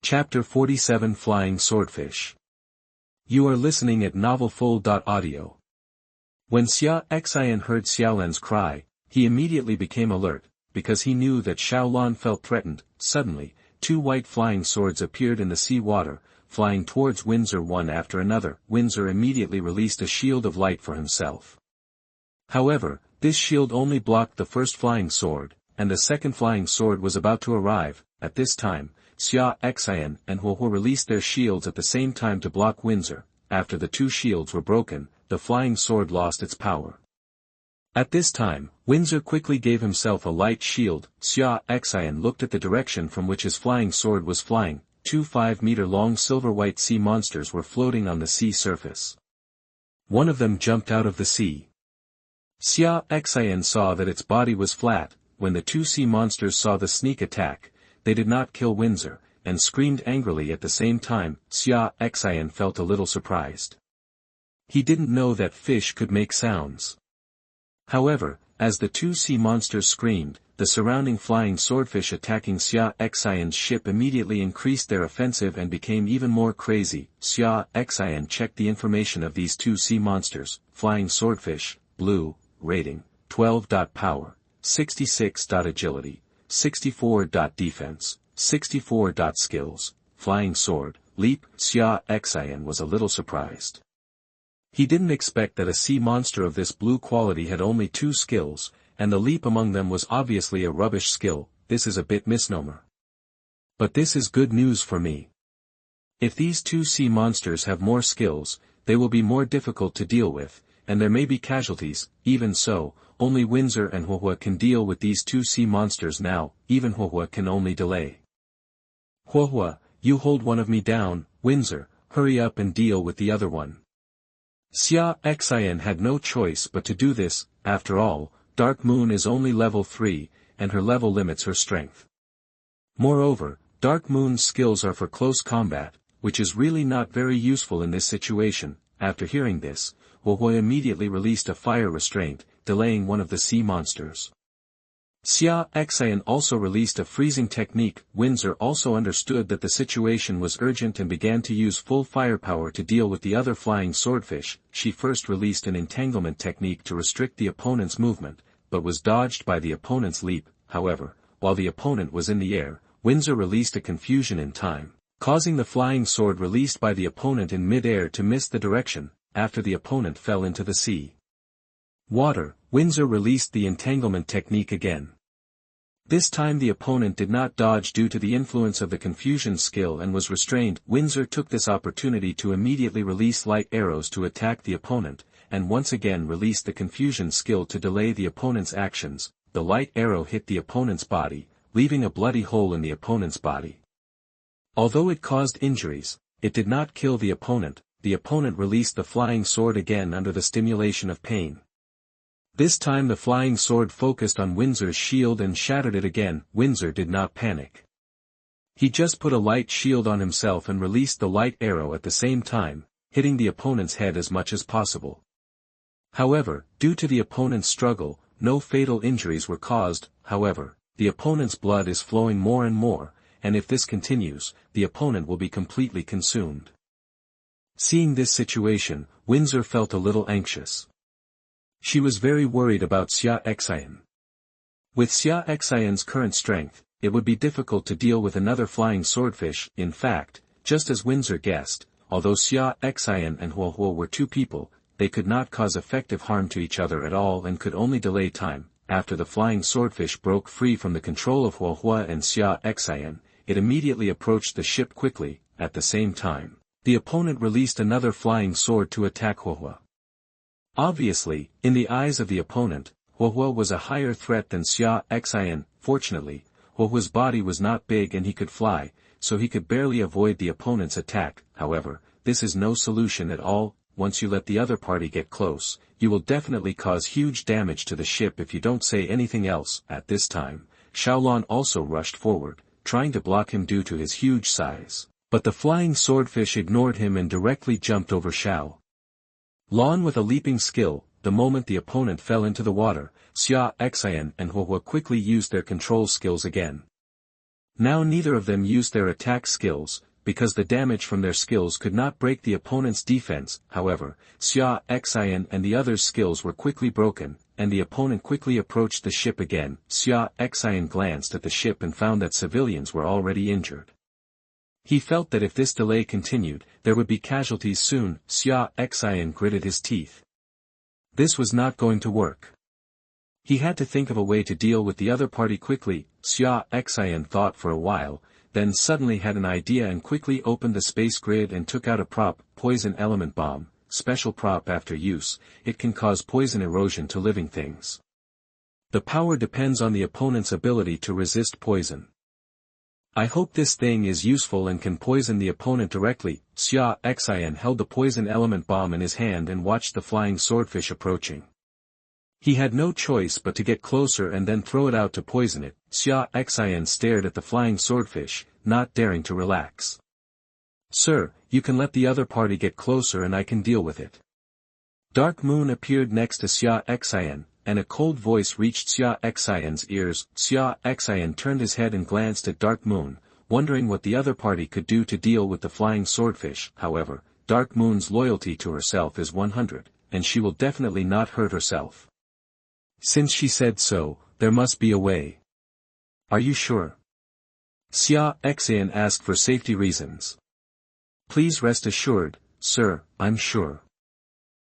Chapter 47 Flying Swordfish. You are listening at novelfull.audio. When Xia Xin heard Xiaolan's cry, he immediately became alert, because he knew that Xiaolan felt threatened. Suddenly, 2 white flying swords appeared in the sea water, flying towards Windsor one after another. Windsor immediately released a shield of light for himself. However, this shield only blocked the first flying sword, and the second flying sword was about to arrive. At this time, Xia Xin and Hua released their shields at the same time to block Windsor. After the 2 shields were broken, the flying sword lost its power. At this time, Windsor quickly gave himself a light shield. Xia Xin looked at the direction from which his flying sword was flying. 2 5-meter-long silver-white sea monsters were floating on the sea surface. One of them jumped out of the sea. Xia Xin saw that its body was flat. When the 2 sea monsters saw the sneak attack, they did not kill Windsor. and screamed angrily at the same time. Xia Xin felt a little surprised. He didn't know that fish could make sounds. However, as the two sea monsters screamed, the surrounding flying swordfish attacking Xia Xin's ship immediately increased their offensive and became even more crazy. Xia Xin checked the information of these two sea monsters: flying swordfish, blue, rating, 12. Power, 66. Agility, 64. Defense, 64. Skills, flying sword, leap. Xia Xin was a little surprised. He didn't expect that a sea monster of this blue quality had only 2 skills, and the leap among them was obviously a rubbish skill. This is a bit misnomer. But this is good news for me. If these 2 sea monsters have more skills, they will be more difficult to deal with, and there may be casualties. Even so, only Windsor and Huohua can deal with these 2 sea monsters now. Even Huohua can only delay. Huohua, you hold one of me down. Windsor, hurry up and deal with the other one. Xia Xin had no choice but to do this. After all, Dark Moon is only level 3, and her level limits her strength. Moreover, Dark Moon's skills are for close combat, which is really not very useful in this situation. After hearing this, Huohua immediately released a fire restraint, delaying one of the sea monsters. Xia Xin also released a freezing technique. Windsor also understood that the situation was urgent and began to use full firepower to deal with the other flying swordfish. She first released an entanglement technique to restrict the opponent's movement, but was dodged by the opponent's leap. However, while the opponent was in the air, Windsor released a confusion in time, causing the flying sword released by the opponent in mid-air to miss the direction, after the opponent fell into the sea. Water. Windsor released the entanglement technique again. This time the opponent did not dodge due to the influence of the confusion skill and was restrained. Windsor took this opportunity to immediately release light arrows to attack the opponent, and once again released the confusion skill to delay the opponent's actions. The light arrow hit the opponent's body, leaving a bloody hole in the opponent's body. Although it caused injuries, it did not kill the opponent. The opponent released the flying sword again under the stimulation of pain. This time the flying sword focused on Windsor's shield and shattered it again. Windsor did not panic. He just put a light shield on himself and released the light arrow at the same time, hitting the opponent's head as much as possible. However, due to the opponent's struggle, no fatal injuries were caused. However, the opponent's blood is flowing more and more, and if this continues, the opponent will be completely consumed. Seeing this situation, Windsor felt a little anxious. She was very worried about Xia Xin. With Xia Xin's current strength, it would be difficult to deal with another flying swordfish. In fact, just as Windsor guessed, although Xia Xin and Huohua were 2 people, they could not cause effective harm to each other at all and could only delay time. After the flying swordfish broke free from the control of Huohua and Xia Xin, it immediately approached the ship quickly. At the same time, the opponent released another flying sword to attack Huohua. Obviously, in the eyes of the opponent, Huohua was a higher threat than Xia Xin. Fortunately, Huohua's body was not big and he could fly, so he could barely avoid the opponent's attack. However, this is no solution at all. Once you let the other party get close, you will definitely cause huge damage to the ship if you don't say anything else. At this time, Xiaolon also rushed forward, trying to block him due to his huge size, but the flying swordfish ignored him and directly jumped over Xiao Lon with a leaping skill. The moment the opponent fell into the water, Xia Xin and Huohua quickly used their control skills again. Now neither of them used their attack skills, because the damage from their skills could not break the opponent's defense. However, Xia Xin and the others' skills were quickly broken, and the opponent quickly approached the ship again. Xia Xin glanced at the ship and found that civilians were already injured. He felt that if this delay continued, there would be casualties soon. Xia Xin gritted his teeth. This was not going to work. He had to think of a way to deal with the other party quickly. Xia Xin thought for a while, then suddenly had an idea and quickly opened the space grid and took out a prop, poison element bomb, special prop. After use, it can cause poison erosion to living things. The power depends on the opponent's ability to resist poison. I hope this thing is useful and can poison the opponent directly. Xia Xin held the poison element bomb in his hand and watched the flying swordfish approaching. He had no choice but to get closer and then throw it out to poison it. Xia Xin stared at the flying swordfish, not daring to relax. "Sir, you can let the other party get closer and I can deal with it." Dark Moon appeared next to Xia Xin, and a cold voice reached Xia Xin's ears. Xia Xin turned his head and glanced at Dark Moon, wondering what the other party could do to deal with the flying swordfish. However, Dark Moon's loyalty to herself is 100, and she will definitely not hurt herself. Since she said so, there must be a way. "Are you sure?" Xia Xin asked for safety reasons. "Please rest assured, sir, I'm sure."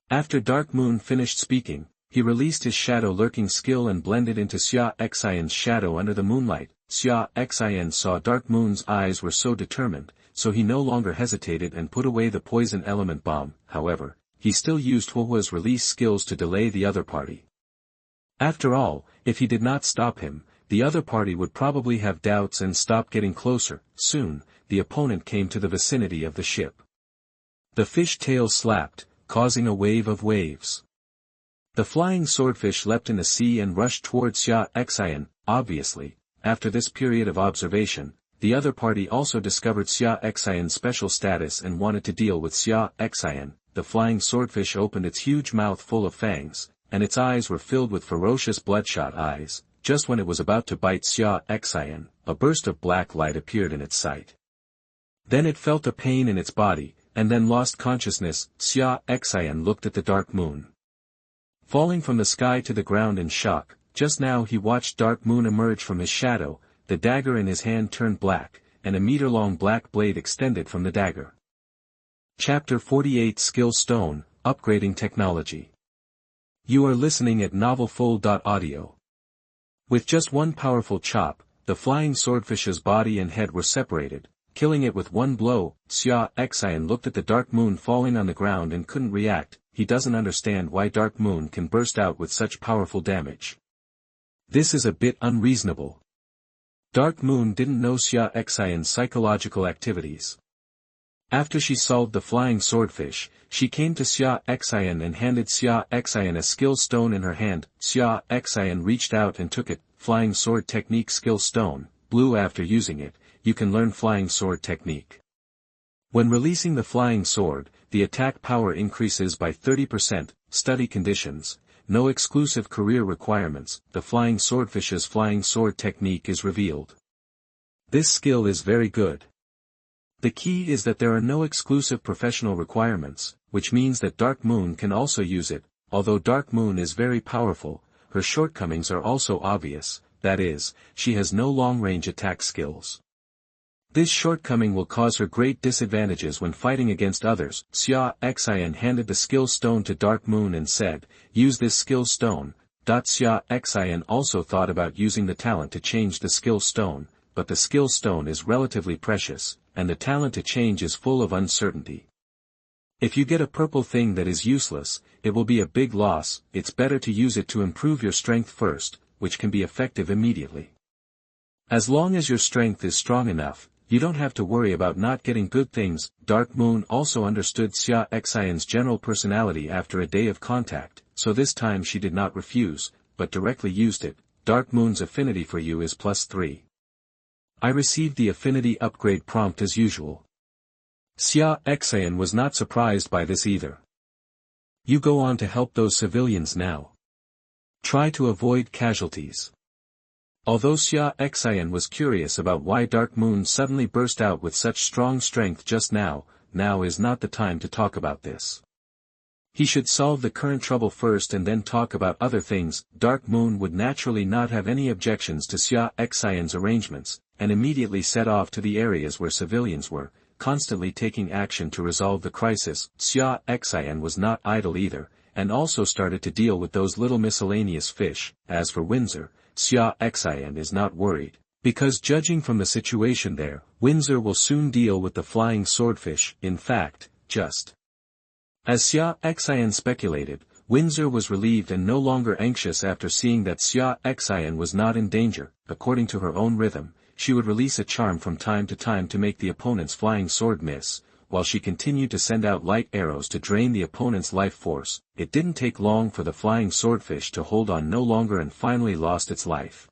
After Dark Moon finished speaking, he released his shadow lurking skill and blended into Xia Xin's shadow under the moonlight. Xia Xin saw Dark Moon's eyes were so determined, so he no longer hesitated and put away the poison element bomb. However, he still used Huahua's release skills to delay the other party. After all, if he did not stop him, the other party would probably have doubts and stop getting closer. Soon, the opponent came to the vicinity of the ship. The fish tail slapped, causing a wave of waves. The flying swordfish leapt in the sea and rushed towards Xia Xin. Obviously, after this period of observation, the other party also discovered Xia Xin's special status and wanted to deal with Xia Xin. The flying swordfish opened its huge mouth full of fangs, and its eyes were filled with ferocious bloodshot eyes. Just when it was about to bite Xia Xin, a burst of black light appeared in its sight. Then it felt a pain in its body, and then lost consciousness. Xia Xin looked at the Dark Moon. Falling from the sky to the ground in shock, just now he watched Dark Moon emerge from his shadow. The dagger in his hand turned black, and a meter-long black blade extended from the dagger. Chapter 48 Skill Stone, Upgrading Technology. You are listening at novelfull.audio. With just one powerful chop, the flying swordfish's body and head were separated, killing it with one blow. Xia Xin looked at the Dark Moon falling on the ground and couldn't react. He doesn't understand why Dark Moon can burst out with such powerful damage. This is a bit unreasonable. Dark Moon didn't know Xia Xin's psychological activities. After she solved the flying swordfish, she came to Xia Xin and handed Xia Xin a skill stone in her hand. Xia Xin reached out and took it. Flying sword technique skill stone, blue. After using it, you can learn flying sword technique. When releasing the flying sword, the attack power increases by 30%, study conditions, no exclusive career requirements. The flying swordfish's flying sword technique is revealed. This skill is very good. The key is that there are no exclusive professional requirements, which means that Dark Moon can also use it. Although Dark Moon is very powerful, her shortcomings are also obvious, that is, she has no long-range attack skills. This shortcoming will cause her great disadvantages when fighting against others. Xia Xin handed the skill stone to Dark Moon and said, "Use this skill stone." Xia Xin also thought about using the talent to change the skill stone, but the skill stone is relatively precious, and the talent to change is full of uncertainty. If you get a purple thing that is useless, it will be a big loss. It's better to use it to improve your strength first, which can be effective immediately. As long as your strength is strong enough, you don't have to worry about not getting good things. Dark Moon also understood Xia Xin's general personality after a day of contact, so this time she did not refuse, but directly used it. Dark Moon's affinity for you is +3. I received the affinity upgrade prompt as usual. Xia Xin was not surprised by this either. You go on to help those civilians now. Try to avoid casualties. Although Xia Xin was curious about why Dark Moon suddenly burst out with such strong strength just now, now is not the time to talk about this. He should solve the current trouble first and then talk about other things. Dark Moon would naturally not have any objections to Xia Xin's arrangements, and immediately set off to the areas where civilians were, constantly taking action to resolve the crisis. Xia Xin was not idle either, and also started to deal with those little miscellaneous fish. As for Windsor, Xia Xin is not worried, because judging from the situation there, Windsor will soon deal with the flying swordfish. In fact, just as Xia Xin speculated, Windsor was relieved and no longer anxious after seeing that Xia Xin was not in danger. According to her own rhythm, she would release a charm from time to time to make the opponent's flying sword miss. while she continued to send out light arrows to drain the opponent's life force. It didn't take long for the flying swordfish to hold on no longer and finally lost its life.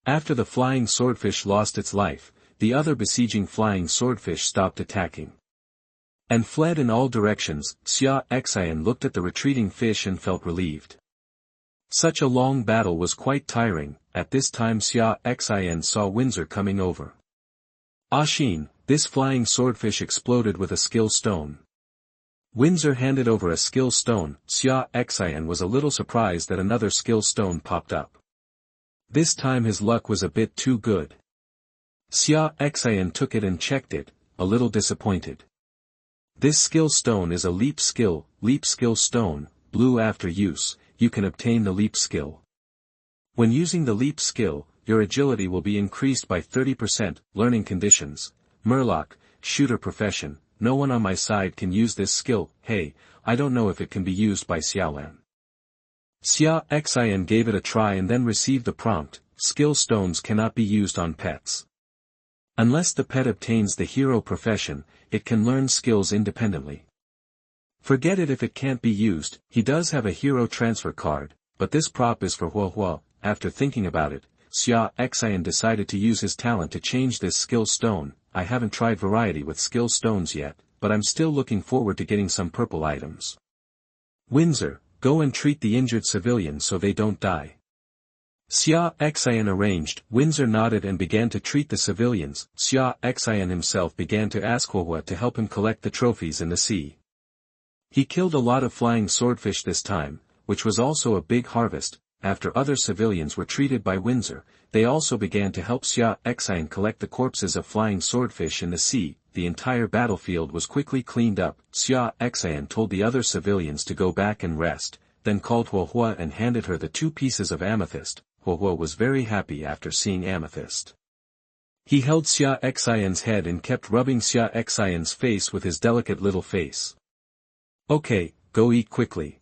After the flying swordfish lost its life, the other besieging flying swordfish stopped attacking and fled in all directions. Xia Xin looked at the retreating fish and felt relieved. Such a long battle was quite tiring. At this time Xia Xin saw Windsor coming over. Xin, this flying swordfish exploded with a skill stone. Windsor handed over a skill stone. Xia Xin was a little surprised that another skill stone popped up. This time his luck was a bit too good. Xia Xin took it and checked it, a little disappointed. This skill stone is a leap skill stone, blue. After use, you can obtain the leap skill. When using the leap skill, your agility will be increased by 30%, learning conditions, Murloc, shooter profession, no one on my side can use this skill. Hey, I don't know if it can be used by Xiaolan. Xia Xin gave it a try and then received the prompt, skill stones cannot be used on pets. Unless the pet obtains the hero profession, it can learn skills independently. Forget it if it can't be used. He does have a hero transfer card, but this prop is for Huohuo. After thinking about it, Xia Xin decided to use his talent to change this skill stone. I haven't tried variety with skill stones yet, but I'm still looking forward to getting some purple items. Windsor, go and treat the injured civilians so they don't die. Xia Xin arranged. Windsor nodded and began to treat the civilians. Xia Xin himself began to ask Huohuo to help him collect the trophies in the sea. He killed a lot of flying swordfish this time, which was also a big harvest. After other civilians were treated by Windsor, they also began to help Xia Xin collect the corpses of flying swordfish in the sea. The entire battlefield was quickly cleaned up. Xia Xin told the other civilians to go back and rest, then called Huohuo and handed her the 2 pieces of amethyst. Huohuo was very happy after seeing amethyst. He held Xia Xin's head and kept rubbing Xia Xin's face with his delicate little face. Okay, go eat quickly.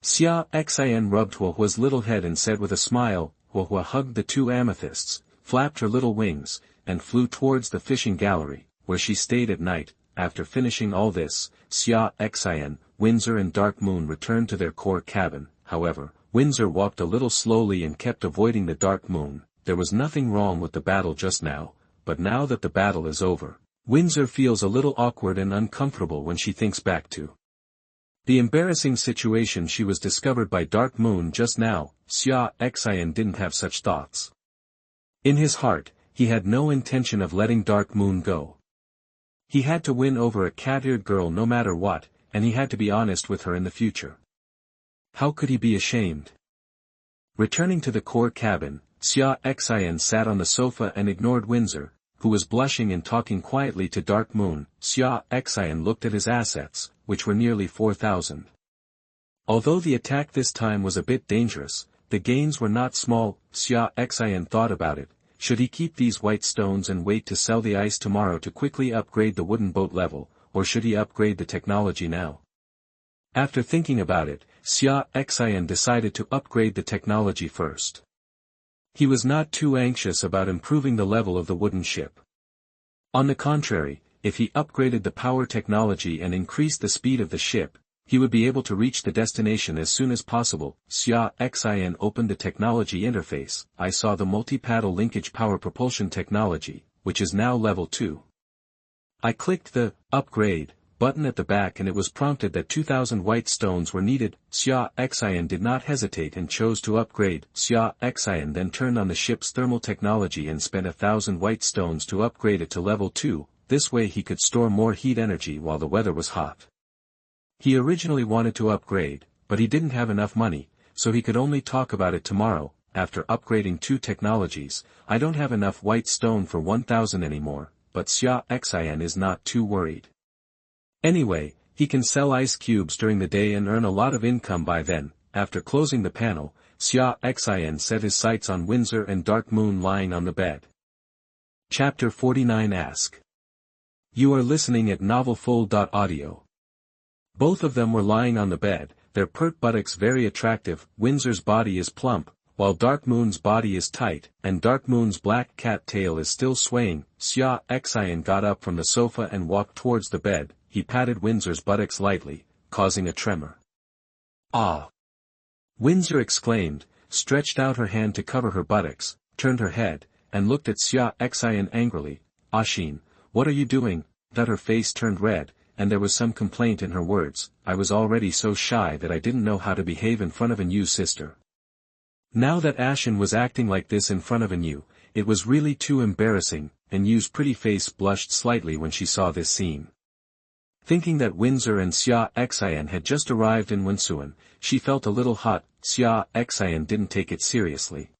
Xia Xin rubbed Huohuo's little head and said with a smile. Huohuo hugged the 2 amethysts, flapped her little wings, and flew towards the fishing gallery, where she stayed at night. After finishing all this, Xia Xin, Windsor and Dark Moon returned to their core cabin. However, Windsor walked a little slowly and kept avoiding the Dark Moon. There was nothing wrong with the battle just now, but now that the battle is over, Windsor feels a little awkward and uncomfortable when she thinks back to the embarrassing situation she was discovered by Dark Moon just now. Xia Xin didn't have such thoughts. In his heart, he had no intention of letting Dark Moon go. He had to win over a cat-eared girl no matter what, and he had to be honest with her in the future. How could he be ashamed? Returning to the core cabin, Xia Xin sat on the sofa and ignored Windsor, who was blushing and talking quietly to Dark Moon. Xia Xin looked at his assets, which were nearly 4,000. Although the attack this time was a bit dangerous, the gains were not small. Xia Xin thought about it. Should he keep these white stones and wait to sell the ice tomorrow to quickly upgrade the wooden boat level, or should he upgrade the technology now? After thinking about it, Xia Xin decided to upgrade the technology first. He was not too anxious about improving the level of the wooden ship. On the contrary, if he upgraded the power technology and increased the speed of the ship, he would be able to reach the destination as soon as possible. Xia Xin opened the technology interface. I saw the multi-paddle linkage power propulsion technology, which is now level 2. I clicked the upgrade button at the back and it was prompted that 2,000 white stones were needed. Xia Xin did not hesitate and chose to upgrade. Xia Xin then turned on the ship's thermal technology and spent 1,000 white stones to upgrade it to level 2, this way he could store more heat energy while the weather was hot. He originally wanted to upgrade, but he didn't have enough money, so he could only talk about it tomorrow. After upgrading 2 technologies, I don't have enough white stone for 1,000 anymore, but Xia Xin is not too worried. Anyway, he can sell ice cubes during the day and earn a lot of income by then. After closing the panel, Xia Xin set his sights on Windsor and Dark Moon lying on the bed. Chapter 49 Ask. You are listening at novelfull.audio. Both of them were lying on the bed, their pert buttocks very attractive. Windsor's body is plump, while Dark Moon's body is tight, and Dark Moon's black cat tail is still swaying. Xia Xin got up from the sofa and walked towards the bed. He patted Windsor's buttocks lightly, causing a tremor. "Ah!" Windsor exclaimed, stretched out her hand to cover her buttocks, turned her head, and looked at Xia Xin angrily. "Ah Xin, what are you doing?" That her face turned red, and there was some complaint in her words. "I was already so shy that I didn't know how to behave in front of a new sister. Now that Ashen was acting like this in front of a new, it was really too embarrassing," and Yu's pretty face blushed slightly when she saw this scene. Thinking that Windsor and Xia Xin had just arrived in Wensuan, she felt a little hot. Xia Xin didn't take it seriously.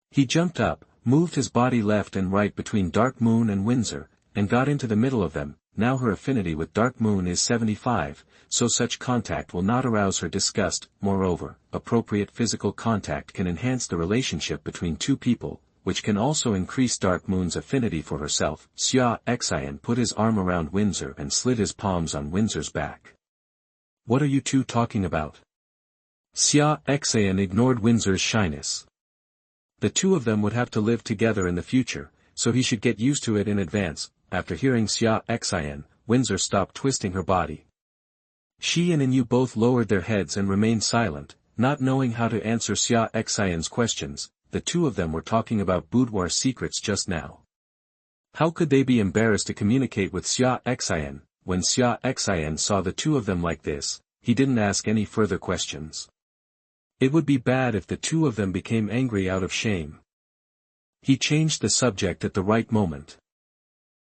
He jumped up, moved his body left and right between Dark Moon and Windsor, and got into the middle of them. Now her affinity with Dark Moon is 75, so such contact will not arouse her disgust. Moreover, appropriate physical contact can enhance the relationship between two people, which can also increase Dark Moon's affinity for herself. Xia Xin put his arm around Windsor and slid his palms on Windsor's back. "What are you two talking about?" Xia Xin ignored Windsor's shyness. The two of them would have to live together in the future, so he should get used to it in advance. After hearing Xia Xin, Windsor stopped twisting her body. She and Yu both lowered their heads and remained silent, not knowing how to answer Xia Xin's questions. The two of them were talking about boudoir secrets just now. How could they be embarrassed to communicate with Xia Xin? When Xia Xin saw the two of them like this, he didn't ask any further questions. It would be bad if the two of them became angry out of shame. He changed the subject at the right moment.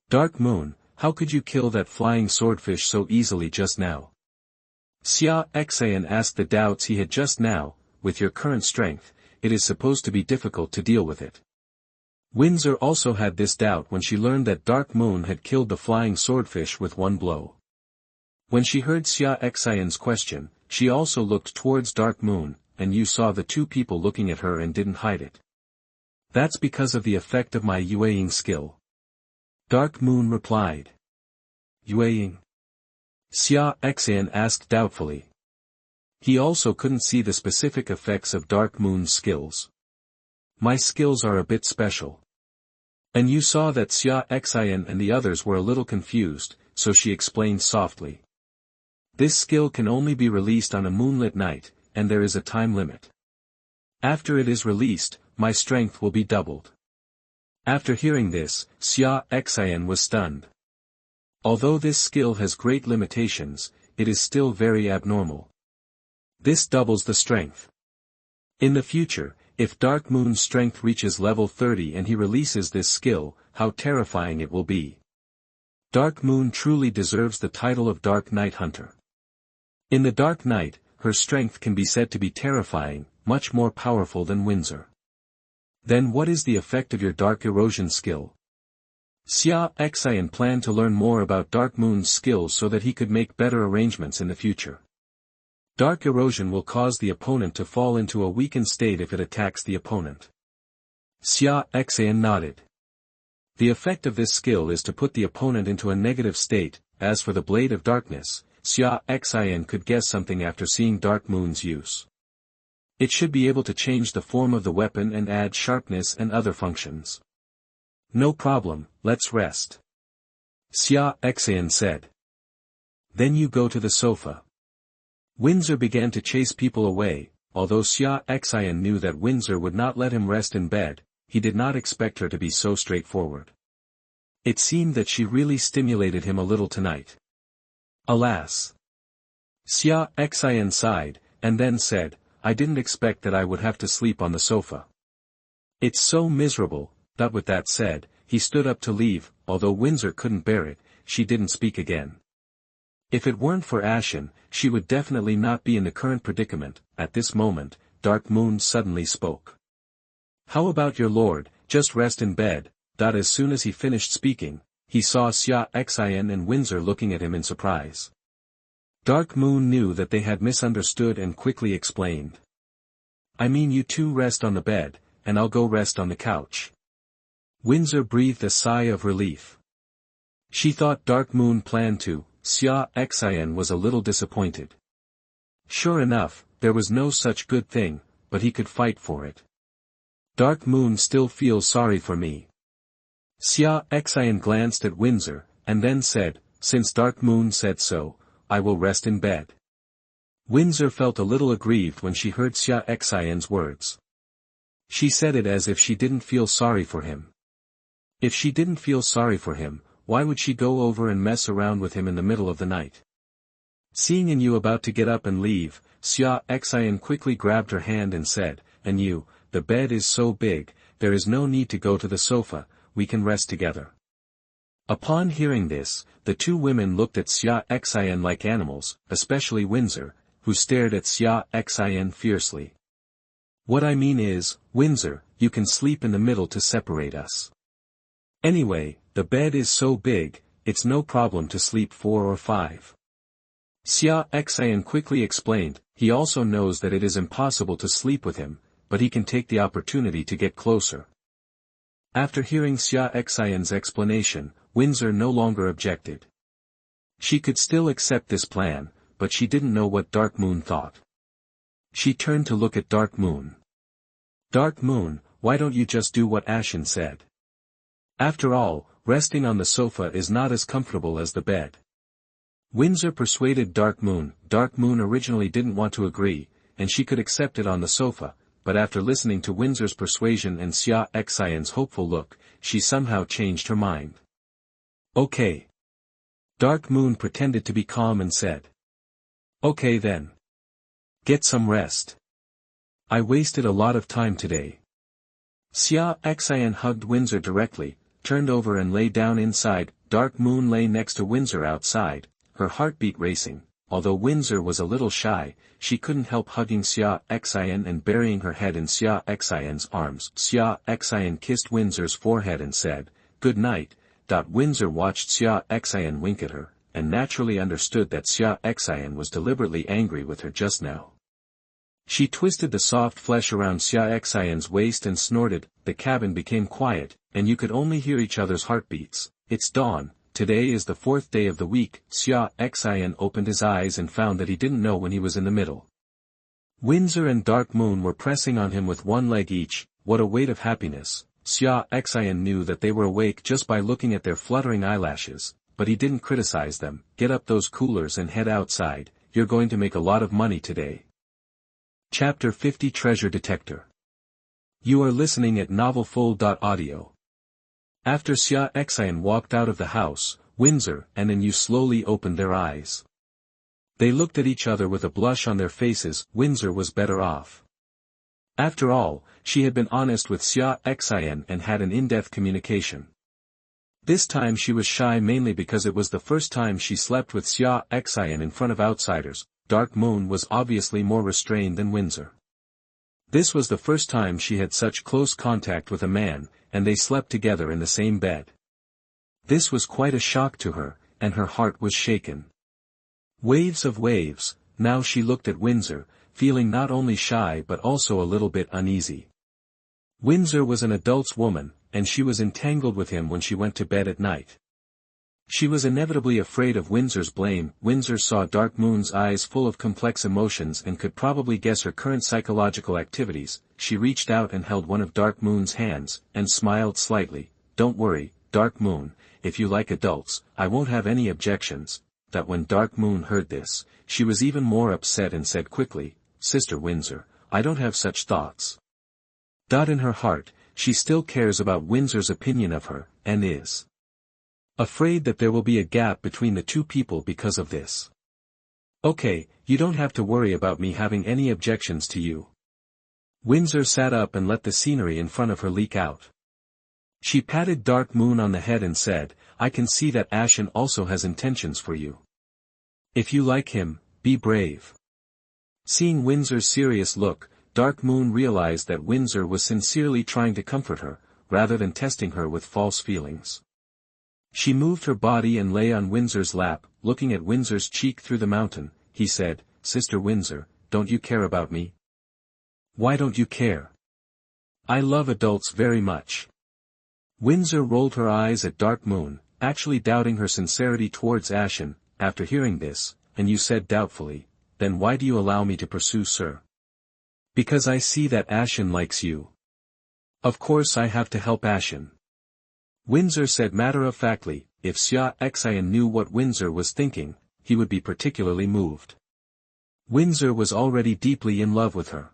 "Dark Moon, how could you kill that flying swordfish so easily just now?" Xia Xin asked the doubts he had just now. "With your current strength, it is supposed to be difficult to deal with it." Windsor also had this doubt when she learned that Dark Moon had killed the flying swordfish with one blow. When she heard Xia Xin's question, she also looked towards Dark Moon, and you saw the two people looking at her and didn't hide it. "That's because of the effect of my yueying skill," Dark Moon replied. "Yueying?" Xia Xin asked doubtfully. He also couldn't see the specific effects of Dark Moon's skills. "My skills are a bit special." And you saw that Xia Xin and the others were a little confused, so she explained softly. "This skill can only be released on a moonlit night, and there is a time limit. After it is released, my strength will be doubled." After hearing this, Xia Xin was stunned. Although this skill has great limitations, it is still very abnormal. This doubles the strength. In the future, if Dark Moon's strength reaches level 30 and he releases this skill, how terrifying it will be. Dark Moon truly deserves the title of Dark Night Hunter. In the Dark Night, her strength can be said to be terrifying, much more powerful than Windsor. "Then what is the effect of your Dark Erosion skill?" Xia Xin planned to learn more about Dark Moon's skills so that he could make better arrangements in the future. Dark Erosion will cause the opponent to fall into a weakened state if it attacks the opponent. Xia Xin nodded. The effect of this skill is to put the opponent into a negative state. As for the Blade of Darkness, Xia Xin could guess something after seeing Dark Moon's use. It should be able to change the form of the weapon and add sharpness and other functions. "No problem, let's rest," Xia Xin said. "Then you go to the sofa." Windsor began to chase people away. Although Xia Xin knew that Windsor would not let him rest in bed, he did not expect her to be so straightforward. It seemed that she really stimulated him a little tonight. Alas! Xia Xin sighed, and then said, "I didn't expect that I would have to sleep on the sofa. It's so miserable." But with that said, he stood up to leave. Although Windsor couldn't bear it, she didn't speak again. If it weren't for Ashen, she would definitely not be in the current predicament. At this moment, Dark Moon suddenly spoke. "How about your lord, just rest in bed?" As soon as he finished speaking, he saw Xia Xin and Windsor looking at him in surprise. Dark Moon knew that they had misunderstood and quickly explained. "I mean you two rest on the bed, and I'll go rest on the couch." Windsor breathed a sigh of relief. She thought Dark Moon planned to. Xia Xin was a little disappointed. Sure enough, there was no such good thing, but he could fight for it. Dark Moon still feels sorry for me. Xia Xin glanced at Windsor, and then said, since Dark Moon said so, I will rest in bed. Windsor felt a little aggrieved when she heard Xia Xin's words. She said it as if she didn't feel sorry for him. If she didn't feel sorry for him, why would she go over and mess around with him in the middle of the night? Seeing you about to get up and leave, Xia Xin quickly grabbed her hand and said, and you, the bed is so big, there is no need to go to the sofa, we can rest together. Upon hearing this, the two women looked at Xia Xin like animals, especially Windsor, who stared at Xia Xin fiercely. What I mean is, Windsor, you can sleep in the middle to separate us. Anyway, the bed is so big, it's no problem to sleep 4 or 5. Xia Xin quickly explained, he also knows that it is impossible to sleep with him, but he can take the opportunity to get closer. After hearing Xia Xin's explanation, Windsor no longer objected. She could still accept this plan, but she didn't know what Dark Moon thought. She turned to look at Dark Moon. Dark Moon, why don't you just do what Ashen said? After all, resting on the sofa is not as comfortable as the bed. Windsor persuaded Dark Moon. Dark Moon originally didn't want to agree, and she could accept it on the sofa, but after listening to Windsor's persuasion and Xia Xin's hopeful look, she somehow changed her mind. Okay. Dark Moon pretended to be calm and said. Okay then. Get some rest. I wasted a lot of time today. Xia Xin hugged Windsor directly, turned over and lay down inside. Dark Moon lay next to Windsor outside, her heartbeat racing. Although Windsor was a little shy, she couldn't help hugging Xia Xin and burying her head in Xia Xin's arms. Xia Xin kissed Windsor's forehead and said, good night. Windsor watched Xia Xin wink at her, and naturally understood that Xia Xin was deliberately angry with her just now. She twisted the soft flesh around Xia Xin's waist and snorted. The cabin became quiet, and you could only hear each other's heartbeats. It's dawn. Today is the 4th day of the week. Xia Xin opened his eyes and found that he didn't know when he was in the middle. Windsor and Dark Moon were pressing on him with one leg each. What a weight of happiness. Xia Xin knew that they were awake just by looking at their fluttering eyelashes, but he didn't criticize them. Get up those coolers and head outside, you're going to make a lot of money today. Chapter 50 Treasure Detector. You are listening at novelfull.audio. After Xia Xin walked out of the house, Windsor and you slowly opened their eyes. They looked at each other with a blush on their faces. Windsor was better off. After all, she had been honest with Xia Xin and had an in-depth communication. This time she was shy mainly because it was the first time she slept with Xia Xin in front of outsiders. Dark Moon was obviously more restrained than Windsor. This was the first time she had such close contact with a man, and they slept together in the same bed. This was quite a shock to her, and her heart was shaken. Waves of waves. Now she looked at Windsor, feeling not only shy but also a little bit uneasy. Windsor was an adult's woman, and she was entangled with him when she went to bed at night. She was inevitably afraid of Windsor's blame. Windsor saw Dark Moon's eyes full of complex emotions and could probably guess her current psychological activities. She reached out and held one of Dark Moon's hands, and smiled slightly. Don't worry, Dark Moon, if you like adults, I won't have any objections. That when Dark Moon heard this, she was even more upset and said quickly, Sister Windsor, I don't have such thoughts. In her heart, she still cares about Windsor's opinion of her, and is afraid that there will be a gap between the two people because of this. Okay, you don't have to worry about me having any objections to you. Windsor sat up and let the scenery in front of her leak out. She patted Dark Moon on the head and said, I can see that Ashen also has intentions for you. If you like him, be brave. Seeing Windsor's serious look, Dark Moon realized that Windsor was sincerely trying to comfort her, rather than testing her with false feelings. She moved her body and lay on Windsor's lap, looking at Windsor's cheek through the mountain. He said, Sister Windsor, don't you care about me? Why don't you care? I love adults very much. Windsor rolled her eyes at Dark Moon, actually doubting her sincerity towards Ashen. After hearing this, and you said doubtfully, then why do you allow me to pursue Sir? Because I see that Ashen likes you. Of course I have to help Ashen. Windsor said matter-of-factly. If Xia Xin knew what Windsor was thinking, he would be particularly moved. Windsor was already deeply in love with her.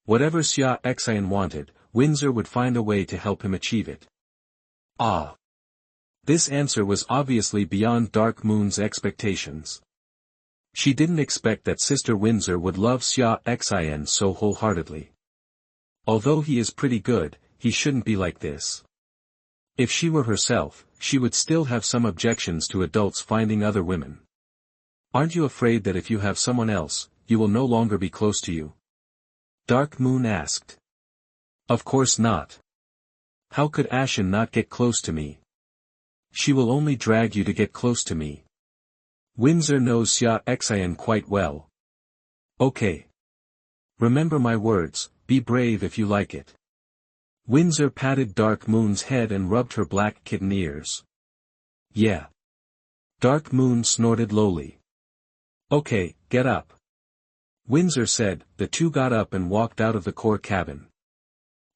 Whatever Xia Xin wanted, Windsor would find a way to help him achieve it. Ah! This answer was obviously beyond Dark Moon's expectations. She didn't expect that Sister Windsor would love Xia Xin so wholeheartedly. Although he is pretty good, he shouldn't be like this. If she were herself, she would still have some objections to adults finding other women. Aren't you afraid that if you have someone else, you will no longer be close to you? Dark Moon asked. Of course not. How could Ashen not get close to me? She will only drag you to get close to me. Windsor knows Xia Xin quite well. Okay. Remember my words, be brave if you like it. Windsor patted Dark Moon's head and rubbed her black kitten ears. Yeah. Dark Moon snorted lowly. Okay, get up. Windsor said. The two got up and walked out of the core cabin.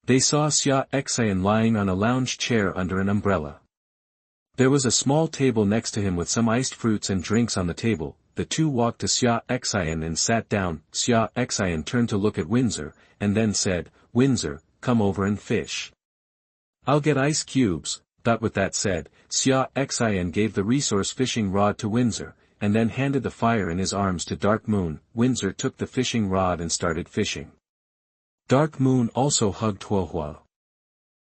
They saw Xia Xin lying on a lounge chair under an umbrella. There was a small table next to him with some iced fruits and drinks on the table. The two walked to Xia Xin and sat down. Xia Xin turned to look at Windsor, and then said, Windsor, come over and fish. I'll get ice cubes. With that said, Xia Xin gave the resource fishing rod to Windsor, and then handed the fire in his arms to Dark Moon. Windsor took the fishing rod and started fishing. Dark Moon also hugged Huohua.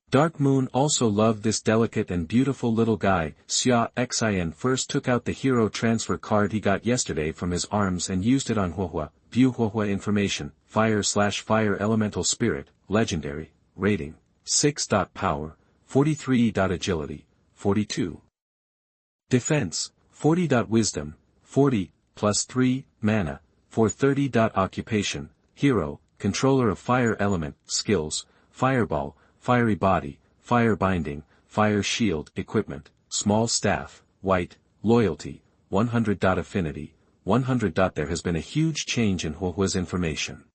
Dark Moon also loved this delicate and beautiful little guy. Xia Xin first took out the hero transfer card he got yesterday from his arms and used it on Huohua. View Huohua information, Fire/Fire Elemental Spirit, Legendary, Rating, 6. Power, 43. Agility, 42. Defense, 40. Wisdom, 40, +3, Mana, 430. Occupation, Hero, Controller of Fire Element, Skills, Fireball, Fiery Body, Fire Binding, Fire Shield. Equipment, Small Staff, White, Loyalty, 100. Affinity, 100. There has been a huge change in Huohua's information.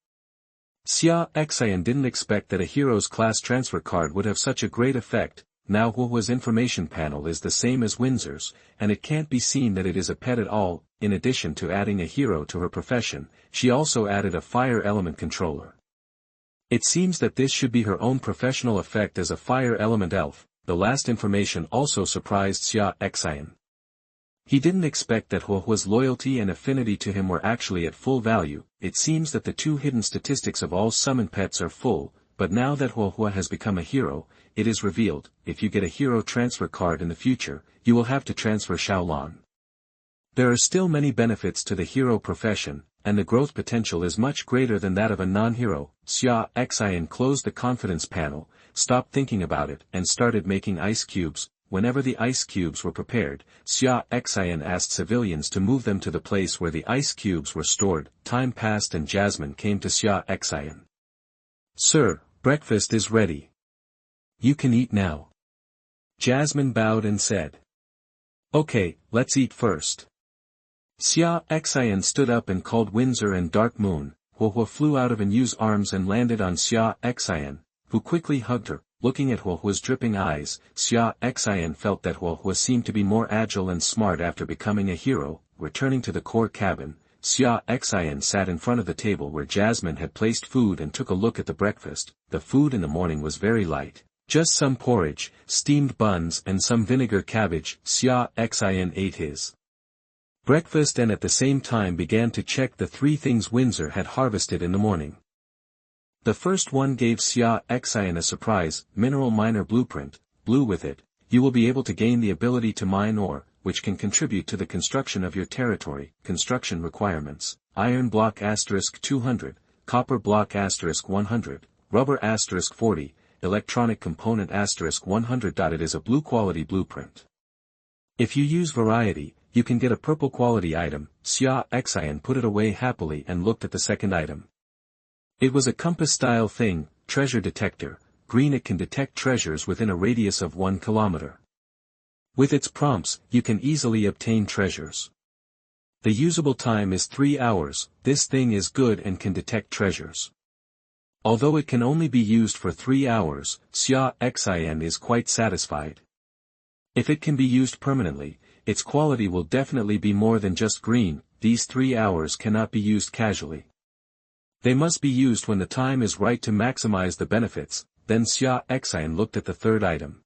Xia Xin didn't expect that a hero's class transfer card would have such a great effect. Now Huohua's information panel is the same as Windsor's, and it can't be seen that it is a pet at all. In addition to adding a hero to her profession, she also added a fire element controller. It seems that this should be her own professional effect as a fire element elf. The last information also surprised Xia Xin. He didn't expect that Huohua's loyalty and affinity to him were actually at full value. It seems that the two hidden statistics of all summoned pets are full, but now that Huohua has become a hero, it is revealed, if you get a hero transfer card in the future, you will have to transfer Xiaolan. There are still many benefits to the hero profession, and the growth potential is much greater than that of a non-hero. Xia Xin closed the confidence panel, stopped thinking about it, and started making ice cubes. Whenever the ice cubes were prepared, Xia Xin asked civilians to move them to the place where the ice cubes were stored. Time passed and Jasmine came to Xia Xin. Sir, breakfast is ready. You can eat now. Jasmine bowed and said. Okay, let's eat first. Xia Xin stood up and called Windsor and Dark Moon. Huohua flew out of Yu's arms and landed on Xia Xin, who quickly hugged her. Looking at Huohua's dripping eyes, Xia Xin felt that Huohua seemed to be more agile and smart after becoming a hero. Returning to the core cabin, Xia Xin sat in front of the table where Jasmine had placed food and took a look at the breakfast. The food in the morning was very light. Just some porridge, steamed buns and some vinegar cabbage. Xia Xin ate his breakfast and at the same time began to check the 3 things Windsor had harvested in the morning. The first one gave Xia Xin a surprise, Mineral Miner Blueprint. Blue with it, you will be able to gain the ability to mine ore, which can contribute to the construction of your territory. Construction requirements, Iron Block *200, Copper Block *100, Rubber *40, Electronic Component *100. It is a blue quality blueprint. If you use Variety, you can get a purple quality item. Xia Xin put it away happily and looked at the second item. It was a compass-style thing, Treasure Detector. Green, it can detect treasures within a radius of 1 kilometer. With its prompts, you can easily obtain treasures. The usable time is 3 hours. This thing is good and can detect treasures. Although it can only be used for 3 hours, Xia Xin is quite satisfied. If it can be used permanently, its quality will definitely be more than just green. These 3 hours cannot be used casually. They must be used when the time is right to maximize the benefits. Then Xia Xin looked at the third item.